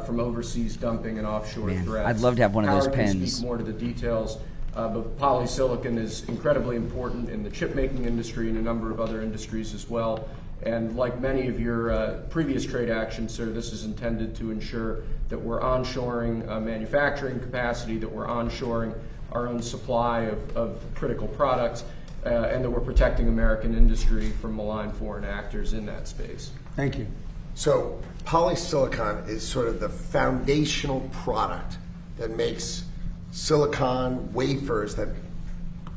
from overseas dumping and offshore threats. I'd love to have one of those Howard can pens. speak more to the details, but polysilicon is incredibly important in the chip making industry and a number of other industries as well. And like many of your previous trade actions, sir, this is intended to ensure that we're onshoring manufacturing capacity, that we're onshoring our own supply of critical products, and that we're protecting American industry from malign foreign actors in that space. Thank you. So polysilicon is sort of the foundational product that makes silicon wafers that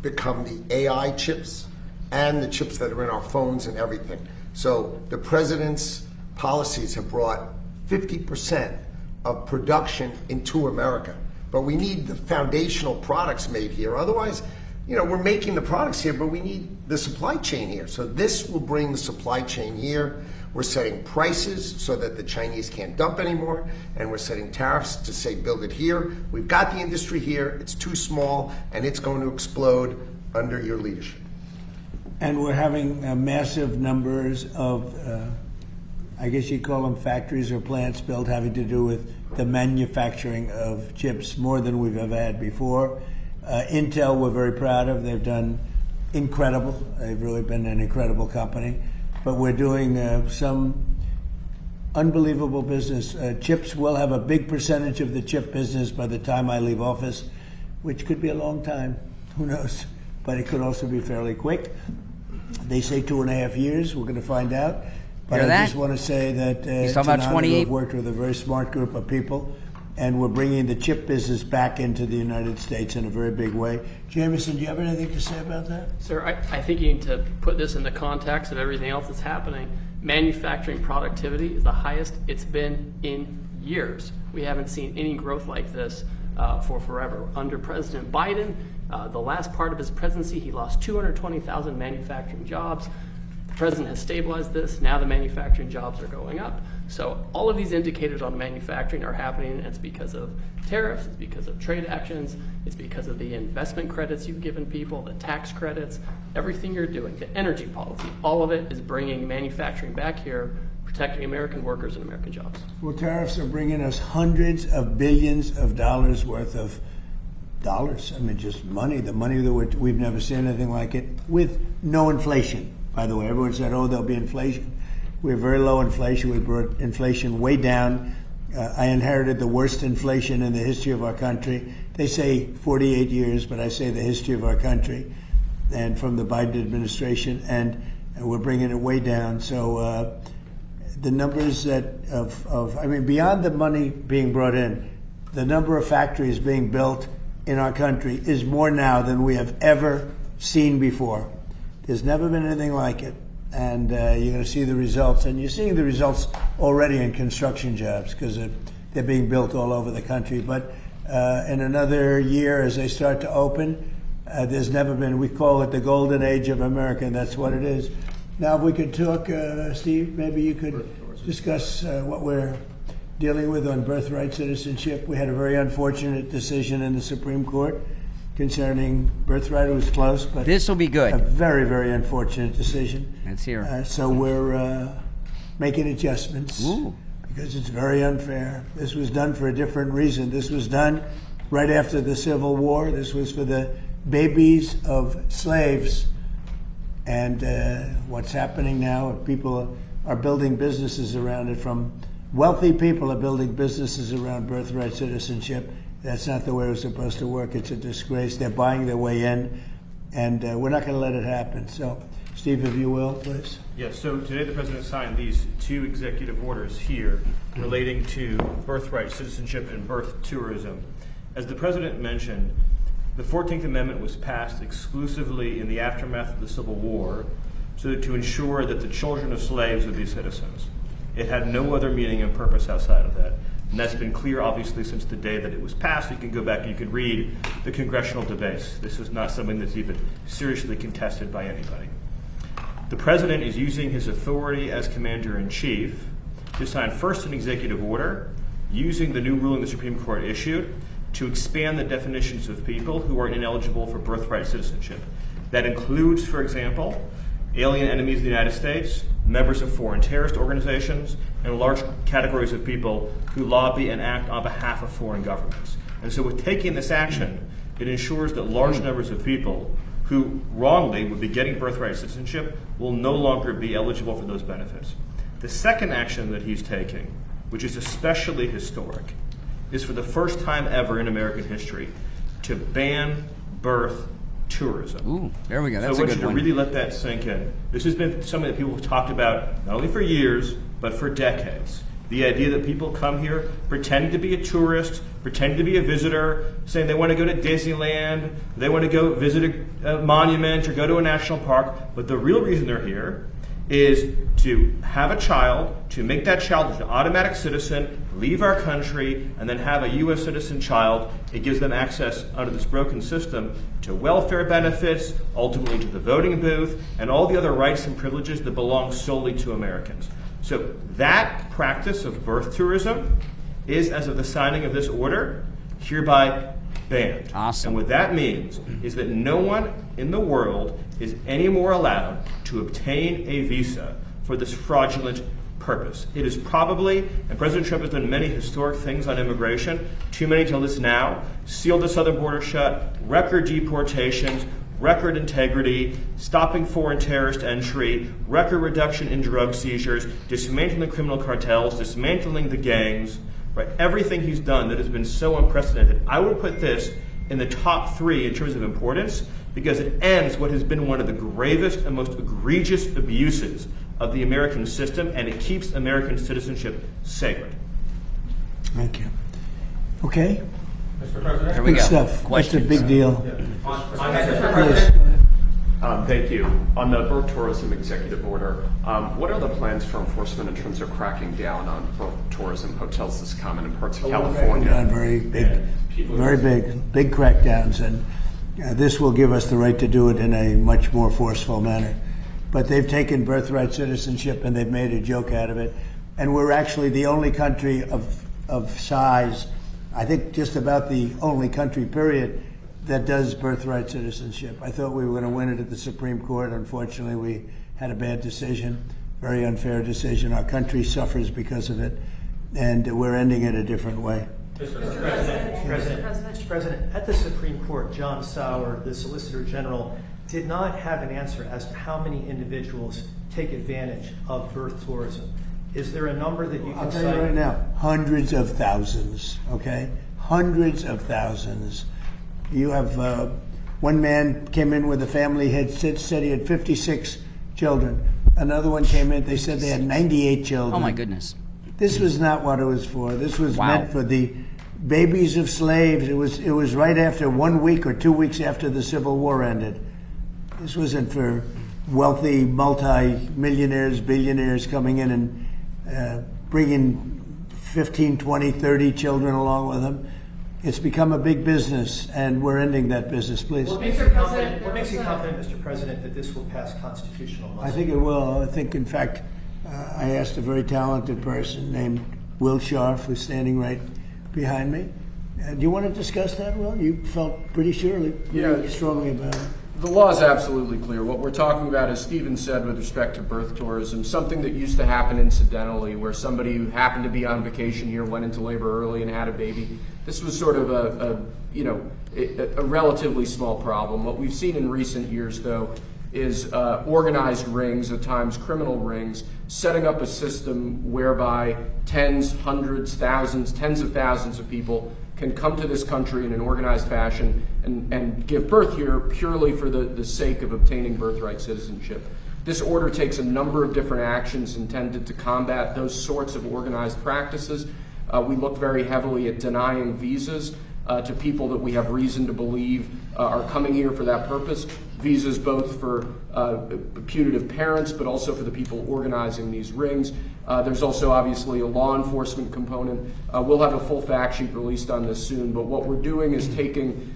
become the AI chips and the chips that are in our phones and everything. So the president's policies have brought 50% of production into America. But we need the foundational products made here. Otherwise, we're making the products here, but we need the supply chain here. So this will bring the supply chain here. We're setting prices so that the Chinese can't dump anymore, and we're setting tariffs to say build it here. We've got the industry here. It's too small, and it's going to explode under your leadership. And we're having massive numbers of, I guess you'd call them factories or plants built having to do with the manufacturing of chips, more than we've ever had before. Intel, we're very proud of. They've done incredible. They've really been an incredible company. But we're doing some unbelievable business. Chips will have a big percentage of the chip business by the time I leave office, which could be a long time. Who knows? But it could also be fairly quick. They say 2.5 years. We're going to find out. But I just want to say that it's an honor to have worked with a very smart group of people, and we're bringing the chip business back into the United States in a very big way. Jameson, do you have anything to say about that? Sir, I think you need to put this in the context of everything else that's happening. Manufacturing productivity is the highest it's been in years. We haven't seen any growth like this for forever. Under President Biden, the last part of his presidency, he lost 220,000 manufacturing jobs. The president has stabilized this. Now the manufacturing jobs are going up. So all of these indicators on manufacturing are happening, and it's because of tariffs, it's because of trade actions, it's because of the investment credits you've given people, the tax credits, everything you're doing, the energy policy, all of it is bringing manufacturing back here, protecting American workers and American jobs. Well, tariffs are bringing us hundreds of billions of dollars worth of dollars. I mean, just money. The money that we've never seen anything like it with no inflation. By the way, everyone said, "Oh, there'll be inflation." We have very low inflation. We brought inflation way down. I inherited the worst inflation in the history of our country. They say 48 years, but I say the history of our country, and from the Biden administration, and we're bringing it way down. So the numbers beyond the money being brought in, the number of factories being built in our country is more now than we have ever seen before. There's never been anything like it. And you're going to see the results. And you're seeing the results already in construction jobs because they're being built all over the country. But in another year, as they start to open, there's never been, we call it the golden age of America, and that's what it is. Now, if we could talk, Steve, maybe you could discuss what we're dealing with on birthright citizenship. We had a very unfortunate decision in the Supreme Court concerning birthright. It was close, but this will be good. A very, very unfortunate decision. Let's hear. So we're making adjustments because it's very unfair. This was done for a different reason. This was done right after the Civil War. This was for the babies of slaves. And what's happening now, people are building businesses around it. From wealthy people are building businesses around birthright citizenship. That's not the way it was supposed to work. It's a disgrace. They're buying their way in, and we're not going to let it happen. So, Steve, if you will, please. Yes, so today the President signed these two executive orders here relating to birthright citizenship and birth tourism. As the President mentioned, the 14th Amendment was passed exclusively in the aftermath of the Civil War to ensure that the children of slaves would be citizens. It had no other meaning and purpose outside of that. And that's been clear, obviously, since the day that it was passed. You can go back and you can read the congressional debates. This is not something that's even seriously contested by anybody. The President is using his authority as Commander-in-Chief to sign first an executive order using the new ruling the Supreme Court issued to expand the definitions of people who are ineligible for birthright citizenship. That includes, for example, alien enemies of the United States, members of foreign terrorist organizations, and large categories of people who lobby and act on behalf of foreign governments. And so with taking this action, it ensures that large numbers of people who wrongly would be getting birthright citizenship will no longer be eligible for those benefits. The second action that he's taking, which is especially historic, is for the first time ever in American history to ban birth tourism. Ooh, there we go. That's so I a want good you one. to really let that sink in. This has been something that people have talked about not only for years, but for decades. The idea that people come here pretending to be a tourist, pretending to be a visitor, saying they want to go to Disneyland, they want to go visit a monument or go to a national park, but the real reason they're here is to have a child, to make that child an automatic citizen, leave our country, and then have a U.S. citizen child. It gives them access under this broken system to welfare benefits, ultimately to the voting booth, and all the other rights and privileges that belong solely to Americans. So that practice of birth tourism is, as of the signing of this order, hereby banned. Awesome. And what that means is that no one in the world is any more allowed to obtain a visa for this fraudulent purpose. It is probably, and President Trump has done many historic things on immigration, too many to list now, sealed the southern border shut, record deportations, record integrity, stopping foreign terrorist entry, record reduction in drug seizures, dismantling criminal cartels, dismantling the gangs, right? Everything he's done that has been so unprecedented. I would put this in the top 3 in terms of importance because it ends what has been one of the gravest and most egregious abuses of the American system, and it keeps American citizenship sacred. Thank you. Okay. Mr. President? Here we Good go. stuff. Questions. That's a big deal. Please. Thank you. On the birth tourism executive order, what are the plans for enforcement in terms of cracking down on birth tourism hotels that's common in parts of California? Very big crackdowns, and this will give us the right to do it in a much more forceful manner. But they've taken birthright citizenship and they've made a joke out of it. And we're actually the only country of size, I think just about the only country, period, that does birthright citizenship. I thought we were going to win it at the Supreme Court. Unfortunately, we had a bad decision, very unfair decision. Our country suffers because of it, and we're ending it a different way. Mr. President, at the Supreme Court, John Sauer, the Solicitor General, did not have an answer as to how many individuals take advantage of birth tourism. Is there a number that you can I'll tell cite? you right now, hundreds of thousands, okay? Hundreds of thousands. You have, one man came in with a family, said he had 56 children. Another one came in, they said they had 98 children. Oh my goodness. This was not what it was for. This was Wow. meant for the babies of slaves. It was right after 1 week or 2 weeks after the Civil War ended. This wasn't for wealthy multi-millionaires, billionaires coming in and bringing 15, 20, 30 children along with them. It's become a big business, and we're ending that business, please. What makes you confident, Mr. President, that this will pass constitutional muster? I think it will. I think, in fact, I asked a very talented person named Will Scharf, who's standing right behind me. Do you want to discuss that, Will? You felt pretty strongly about it. The law is absolutely clear. What we're talking about, as Stephen said, with respect to birth tourism, something that used to happen incidentally, where somebody who happened to be on vacation here went into labor early and had a baby. This was sort of a relatively small problem. What we've seen in recent years, though, is organized rings, at times criminal rings, setting up a system whereby tens, hundreds, thousands, tens of thousands of people can come to this country in an organized fashion and give birth here purely for the sake of obtaining birthright citizenship. This order takes a number of different actions intended to combat those sorts of organized practices. We look very heavily at denying visas to people that we have reason to believe are coming here for that purpose. Visas both for putative parents, but also for the people organizing these rings. There's also obviously a law enforcement component. We'll have a full fact sheet released on this soon, but what we're doing is taking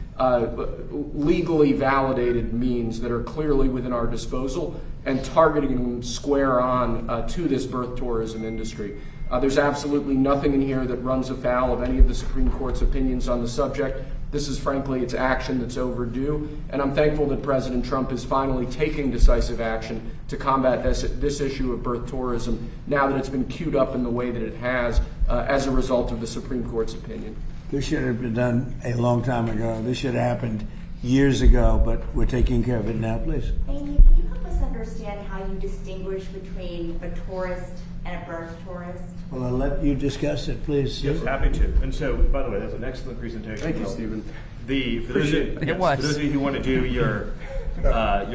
legally validated means that are clearly within our disposal and targeting them square on to this birth tourism industry. There's absolutely nothing in here that runs afoul of any of the Supreme Court's opinions on the subject. This is frankly, it's action that's overdue, and I'm thankful that President Trump is finally taking decisive action to combat this issue of birth tourism now that it's been queued up in the way that it has as a result of the Supreme Court's opinion. This should have been done a long time ago. This should have happened years ago, but we're taking care of it now, please. Amy, can you help us understand how you distinguish between a tourist and a birth tourist? Well, I'll let you discuss it, please. Yes, happy to. And so, by the way, that's an excellent presentation. Thank you, Stephen. For those of you who want to do your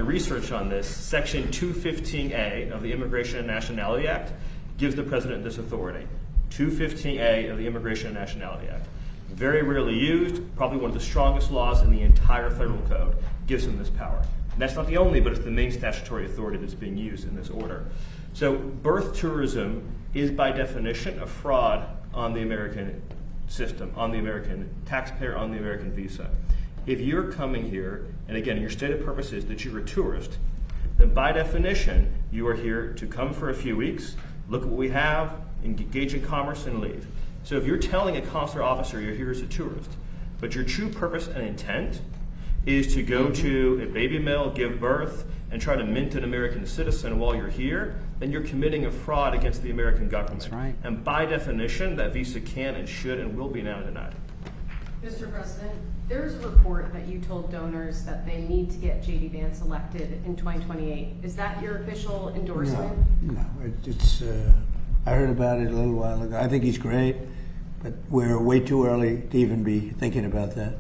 research on this, Section 215A of the Immigration and Nationality Act gives the president this authority. 215A of the Immigration and Nationality Act. Very rarely used, probably one of the strongest laws in the entire federal code, gives him this power. And that's not the only, but it's the main statutory authority that's being used in this order. So birth tourism is by definition a fraud on the American system, on the American taxpayer, on the American visa. If you're coming here, and again, your stated purpose is that you're a tourist, then by definition, you are here to come for a few weeks, look at what we have, engage in commerce, and leave. So if you're telling a consular officer you're here as a tourist, but your true purpose and intent is to go to a baby mill, give birth, and try to mint an American citizen while you're here, then you're committing a fraud against the American government. That's right. And by definition, that visa can and should and will be now denied. Mr. President, there's a report that you told donors that they need to get J.D. Vance elected in 2028. Is that your official endorsement? No. It's. I heard about it a little while ago. I think he's great, but we're way too early to even be thinking about that.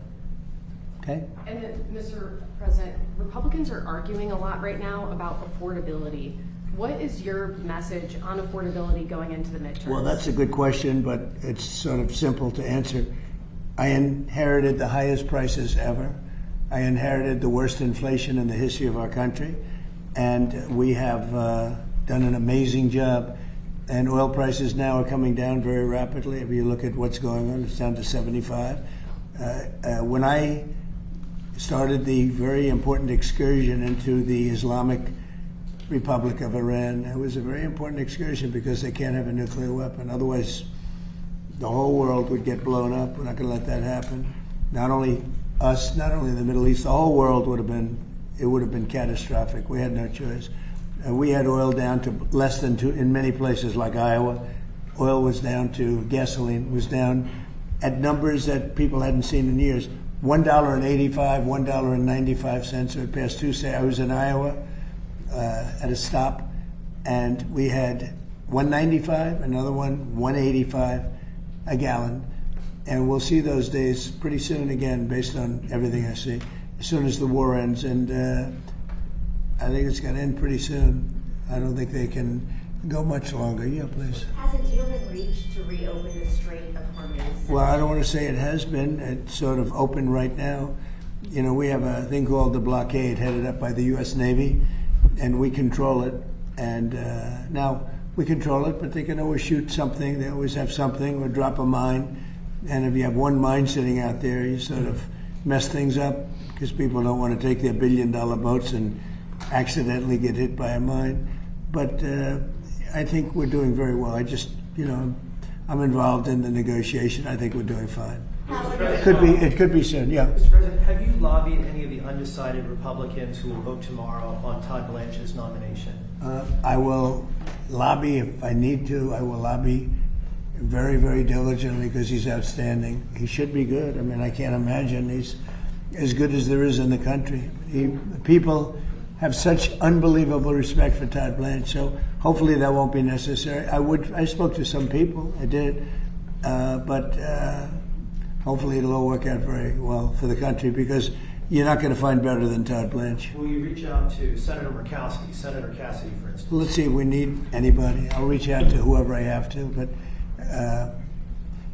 Okay? And then, Mr. President, Republicans are arguing a lot right now about affordability. What is your message on affordability going into the midterms? Well, that's a good question, but it's sort of simple to answer. I inherited the highest prices ever. I inherited the worst inflation in the history of our country, and we have done an amazing job. And oil prices now are coming down very rapidly. If you look at what's going on, it's down to 75. When I started the very important excursion into the Islamic Republic of Iran, it was a very important excursion because they can't have a nuclear weapon. Otherwise, the whole world would get blown up. We're not going to let that happen. Not only us, not only the Middle East, the whole world would have been catastrophic. We had no choice. We had oil down to less than 2, in many places like Iowa. Oil was down to, gasoline was down at numbers that people hadn't seen in years. $1.85, $1.95. So it passed Tuesday. I was in Iowa at a stop, and we had $1.95, another one $1.85 a gallon, and we'll see those days pretty soon again, based on everything I see. As soon as the war ends, and I think it's going to end pretty soon. I don't think they can go much longer. Yeah, please. Has a deal been reached to reopen the Strait of Hormuz? Well, I don't want to say it has been. It's sort of open right now. You know, we have a thing called the blockade headed up by the U.S. Navy, and we control it. And now we control it, but they can always shoot something. They always have something, or drop a mine. And if you have one mine sitting out there, you sort of mess things up, because people don't want to take their billion-dollar boats and accidentally get hit by a mine. But I think we're doing very well. I just, you know, I'm involved in the negotiation. I think we're doing fine. It could be soon, yeah. Mr. President, have you lobbied any of the undecided Republicans who will vote tomorrow on Todd Blanche's nomination? I will lobby if I need to. I will lobby very, very diligently, because he's outstanding. He should be good. I mean, I can't imagine he's as good as there is in the country. People have such unbelievable respect for Todd Blanche, so hopefully that won't be necessary. I spoke to some people, I did, but hopefully it'll all work out very well for the country, because you're not going to find better than Todd Blanche. Will you reach out to Senator Murkowski, Senator Cassidy, for instance? Let's see if we need anybody. I'll reach out to whoever I have to, but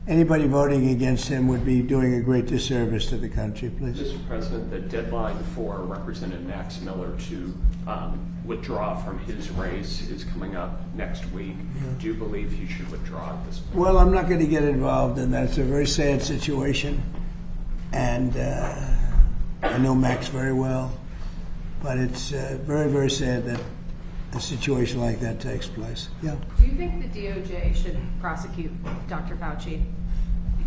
anybody voting against him would be doing a great disservice to the country, please. Mr. President, the deadline for Representative Max Miller to withdraw from his race is coming up next week. Yeah. Do you believe he should withdraw at this point? Well, I'm not going to get involved in that. It's a very sad situation, and I know Max very well, but it's very, very sad that a situation like that takes place. Yeah. Do you think the DOJ should prosecute Dr. Fauci?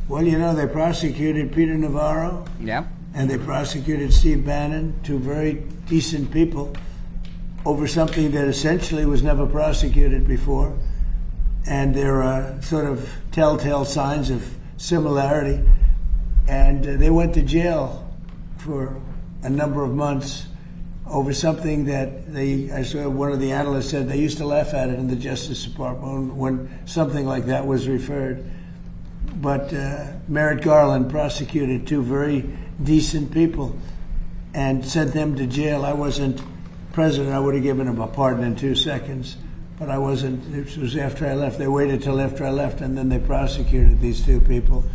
Well, you know, they prosecuted Peter Navarro. Yeah. And they prosecuted Steve Bannon, two very decent people, over something that essentially was never prosecuted before. And there are sort of telltale signs of similarity. And they went to jail for a number of months over something that I saw one of the analysts said they used to laugh at it in the Justice Department when something like that was referred. But Merrick Garland prosecuted two very decent people and sent them to jail. I wasn't president. I would have given them a pardon in 2 seconds, but I wasn't. It was after I left. They waited till after I left, and then they prosecuted these two people,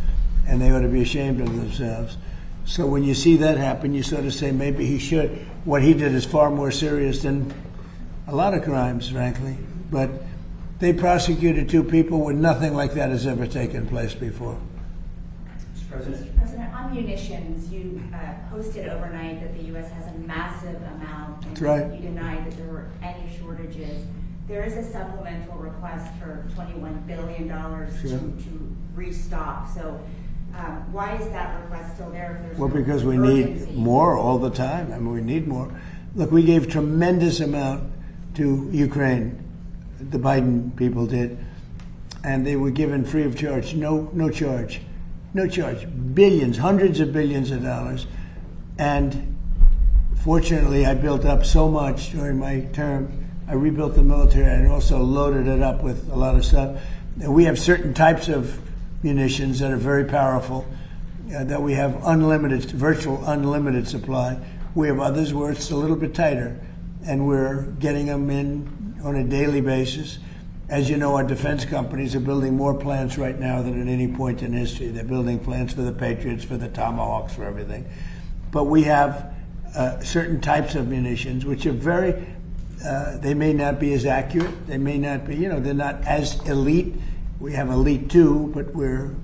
and they ought to be ashamed of themselves. So when you see that happen, you sort of say maybe he should. What he did is far more serious than a lot of crimes, frankly. But they prosecuted two people when nothing like that has ever taken place before. Mr. President. Mr. President, on munitions, you posted overnight that the U.S. has a massive amount, and That's right. You denied that there were any shortages. There is a supplemental request for $21 billion to restock. So why is that request still there if there's Well, no because we urgency? need more all the time. I mean, we need more. Look, we gave tremendous amount to Ukraine. The Biden people did. And they were given free of charge. No charge. No charge. Billions, hundreds of billions of dollars. And fortunately, I built up so much during my term. I rebuilt the military and also loaded it up with a lot of stuff. And we have certain types of munitions that are very powerful, that we have unlimited, virtual unlimited supply. We have others where it's a little bit tighter, and we're getting them in on a daily basis. As you know, our defense companies are building more plants right now than at any point in history. They're building plants for the Patriots, for the Tomahawks, for everything. But we have certain types of munitions which are very, they may not be as accurate. They may not be, they're not as elite. We have elite too, but we're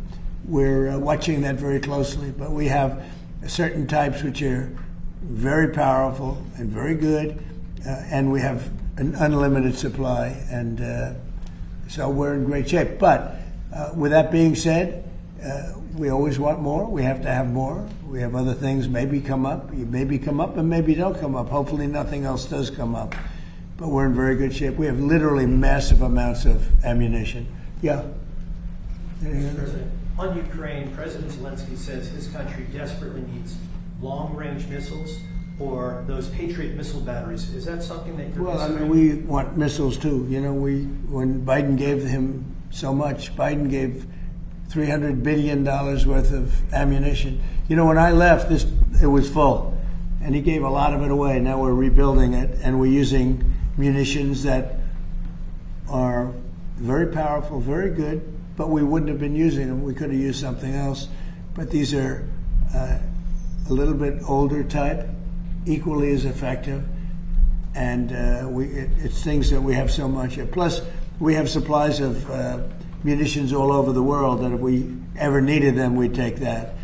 watching that very closely. But we have certain types which are very powerful and very good, and we have an unlimited supply, and so we're in great shape. But with that being said, we always want more. We have to have more. We have other things maybe come up. You maybe come up and maybe don't come up. Hopefully nothing else does come up. But we're in very good shape. We have literally massive amounts of ammunition. Yeah. Mr. President, On Ukraine, President Zelensky says his country desperately needs long-range missiles or those Patriot missile batteries. Is that something that you're Well, I considering? mean, we want missiles too. You know, when Biden gave him so much, Biden gave $300 billion worth of ammunition. You know, when I left, it was full, and he gave a lot of it away. Now we're rebuilding it, and we're using munitions that are very powerful, very good, but we wouldn't have been using them. We could have used something else. But these are a little bit older type, equally as effective, and it's things that we have so much of. Plus, we have supplies of munitions all over the world that if we ever needed them, we'd take that.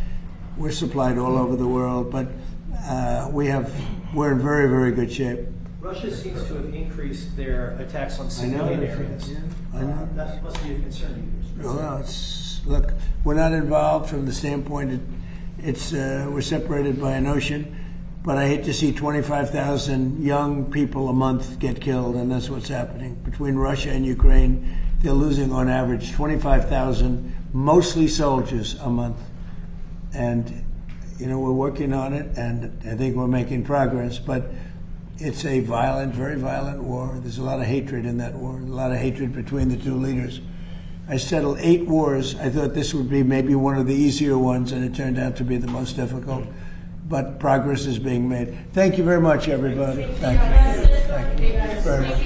We're supplied all over the world, but we're in very, very good shape. Russia seems to have increased their attacks on I civilian know. areas. Yeah, I know. That must be a concern to you. Well, look, we're not involved from the standpoint we're separated by an ocean, but I hate to see 25,000 young people a month get killed, and that's what's happening. Between Russia and Ukraine, they're losing on average 25,000, mostly soldiers, a month. And, you know, we're working on it, and I think we're making progress, but it's a violent, very violent war. There's a lot of hatred in that war, a lot of hatred between the two leaders. I settled 8 wars. I thought this would be maybe one of the easier ones, and it turned out to be the most difficult. But progress is being made. Thank you very much, everybody. Thank you. Thank you very much.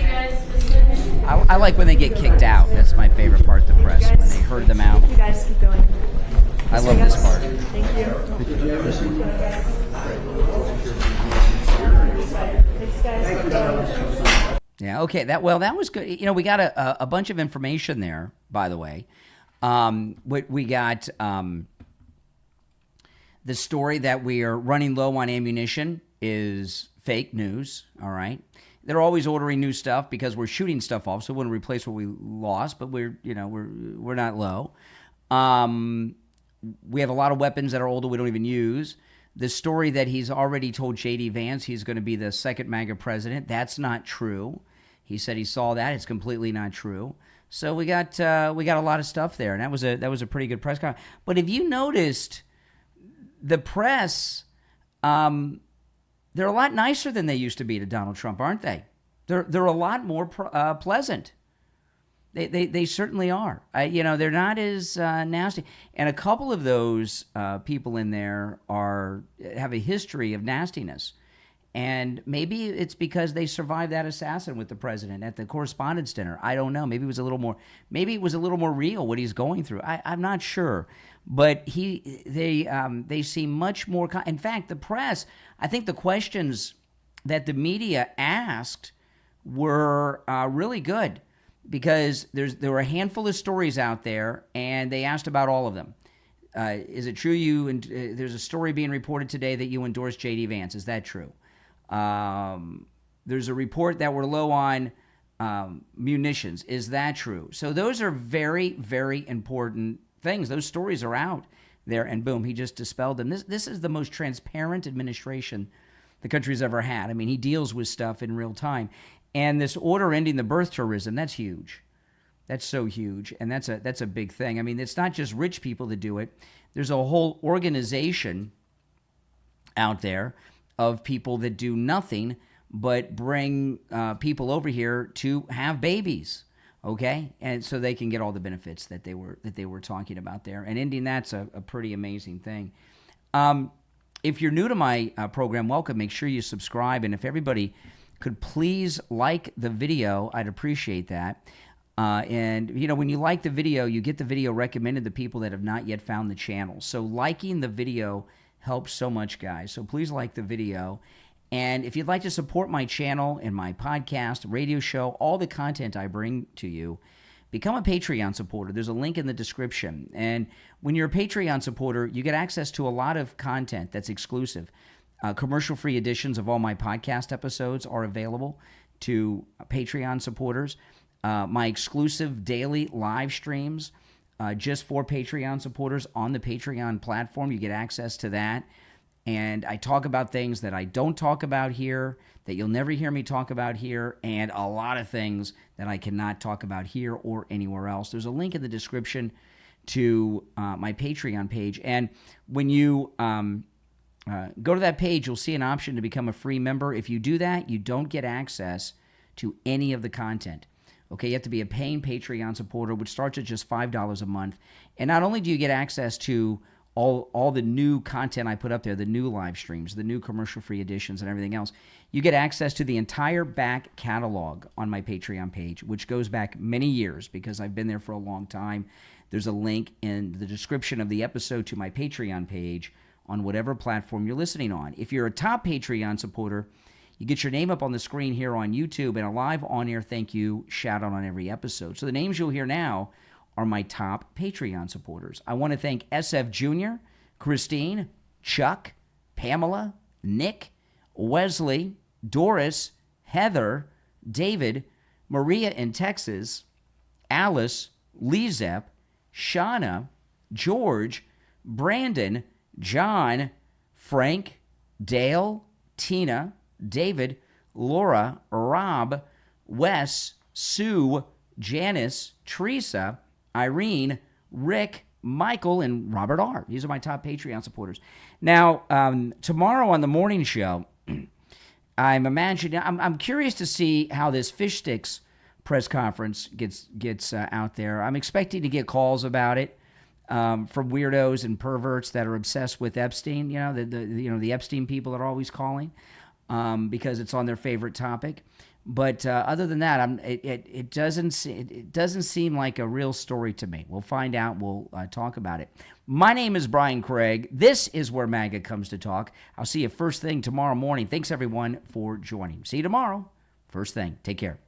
I like when they get kicked out. That's my favorite part of the press, when they herd them out. You guys keep going. I love this part. Thank you. Thanks, guys. Yeah, okay. That was good. You know, we got a bunch of information there, by the way. We got the story that we are running low on ammunition is fake news, all right? They're always ordering new stuff because we're shooting stuff off, so it wouldn't replace what we lost, but we're not low. We have a lot of weapons that are older we don't even use. The story that he's already told J.D. Vance he's going to be the second MAGA president, that's not true. He said he saw that. It's completely not true. So we got a lot of stuff there, and that was a pretty good press conference. But if you noticed, the press, they're a lot nicer than they used to be to Donald Trump, aren't they? They're a lot more pleasant. They certainly are. They're not as nasty. And a couple of those people in there have a history of nastiness. And maybe it's because they survived that assassin with the president at the Correspondents' Dinner. I don't know. Maybe it was a little more real what he's going through. I'm not sure. But they seem much more. In fact, the press, I think the questions that the media asked were really good, because there were a handful of stories out there, and they asked about all of them. Is it true there's a story being reported today that you endorsed J.D. Vance? Is that true? There's a report that we're low on munitions. Is that true? So those are very, very important things. Those stories are out there, and boom, he just dispelled them. This is the most transparent administration the country's ever had. I mean, he deals with stuff in real time. And this order ending the birth tourism, that's huge. That's so huge, and that's a big thing. I mean, it's not just rich people that do it. There's a whole organization out there of people that do nothing but bring people over here to have babies, okay? And so they can get all the benefits that they were talking about there. And ending that's a pretty amazing thing. If you're new to my program, welcome. Make sure you subscribe, and if everybody could please like the video, I'd appreciate that. And, when you like the video, you get the video recommended to people that have not yet found the channel. So liking the video helps so much, guys. So please like the video. And if you'd like to support my channel and my podcast, radio show, all the content I bring to you, become a Patreon supporter. There's a link in the description. And when you're a Patreon supporter, you get access to a lot of content that's exclusive. Commercial-free editions of all my podcast episodes are available to Patreon supporters. My exclusive daily live streams just for Patreon supporters on the Patreon platform. You get access to that. And I talk about things that I don't talk about here, that you'll never hear me talk about here, and a lot of things that I cannot talk about here or anywhere else. There's a link in the description to my Patreon page. And when you go to that page, you'll see an option to become a free member. If you do that, you don't get access to any of the content. Okay, you have to be a paying Patreon supporter, which starts at just $5 a month. And not only do you get access to all the new content I put up there, the new live streams, the new commercial-free editions, and everything else, you get access to the entire back catalog on my Patreon page, which goes back many years because I've been there for a long time. There's a link in the description of the episode to my Patreon page on whatever platform you're listening on. If you're a top Patreon supporter, you get your name up on the screen here on YouTube and a live on-air thank you shout out on every episode. So the names you'll hear now are my top Patreon supporters. I want to thank SF Jr., Christine, Chuck, Pamela, Nick, Wesley, Doris, Heather, David, Maria in Texas, Alice, Lizep, Shauna, George, Brandon, John, Frank, Dale, Tina, David, Laura, Rob, Wes, Sue, Janice, Teresa, Irene, Rick, Michael, and Robert R. These are my top Patreon supporters. Now, tomorrow on the morning show, I'm curious to see how this Fish Sticks press conference gets out there. I'm expecting to get calls about it from weirdos and perverts that are obsessed with Epstein. You know, the Epstein people that are always calling because it's on their favorite topic. But other than that, it doesn't seem like a real story to me. We'll find out. We'll talk about it. My name is Brian Craig. This is where MAGA comes to talk. I'll see you first thing tomorrow morning. Thanks, everyone, for joining. See you tomorrow. First thing. Take care.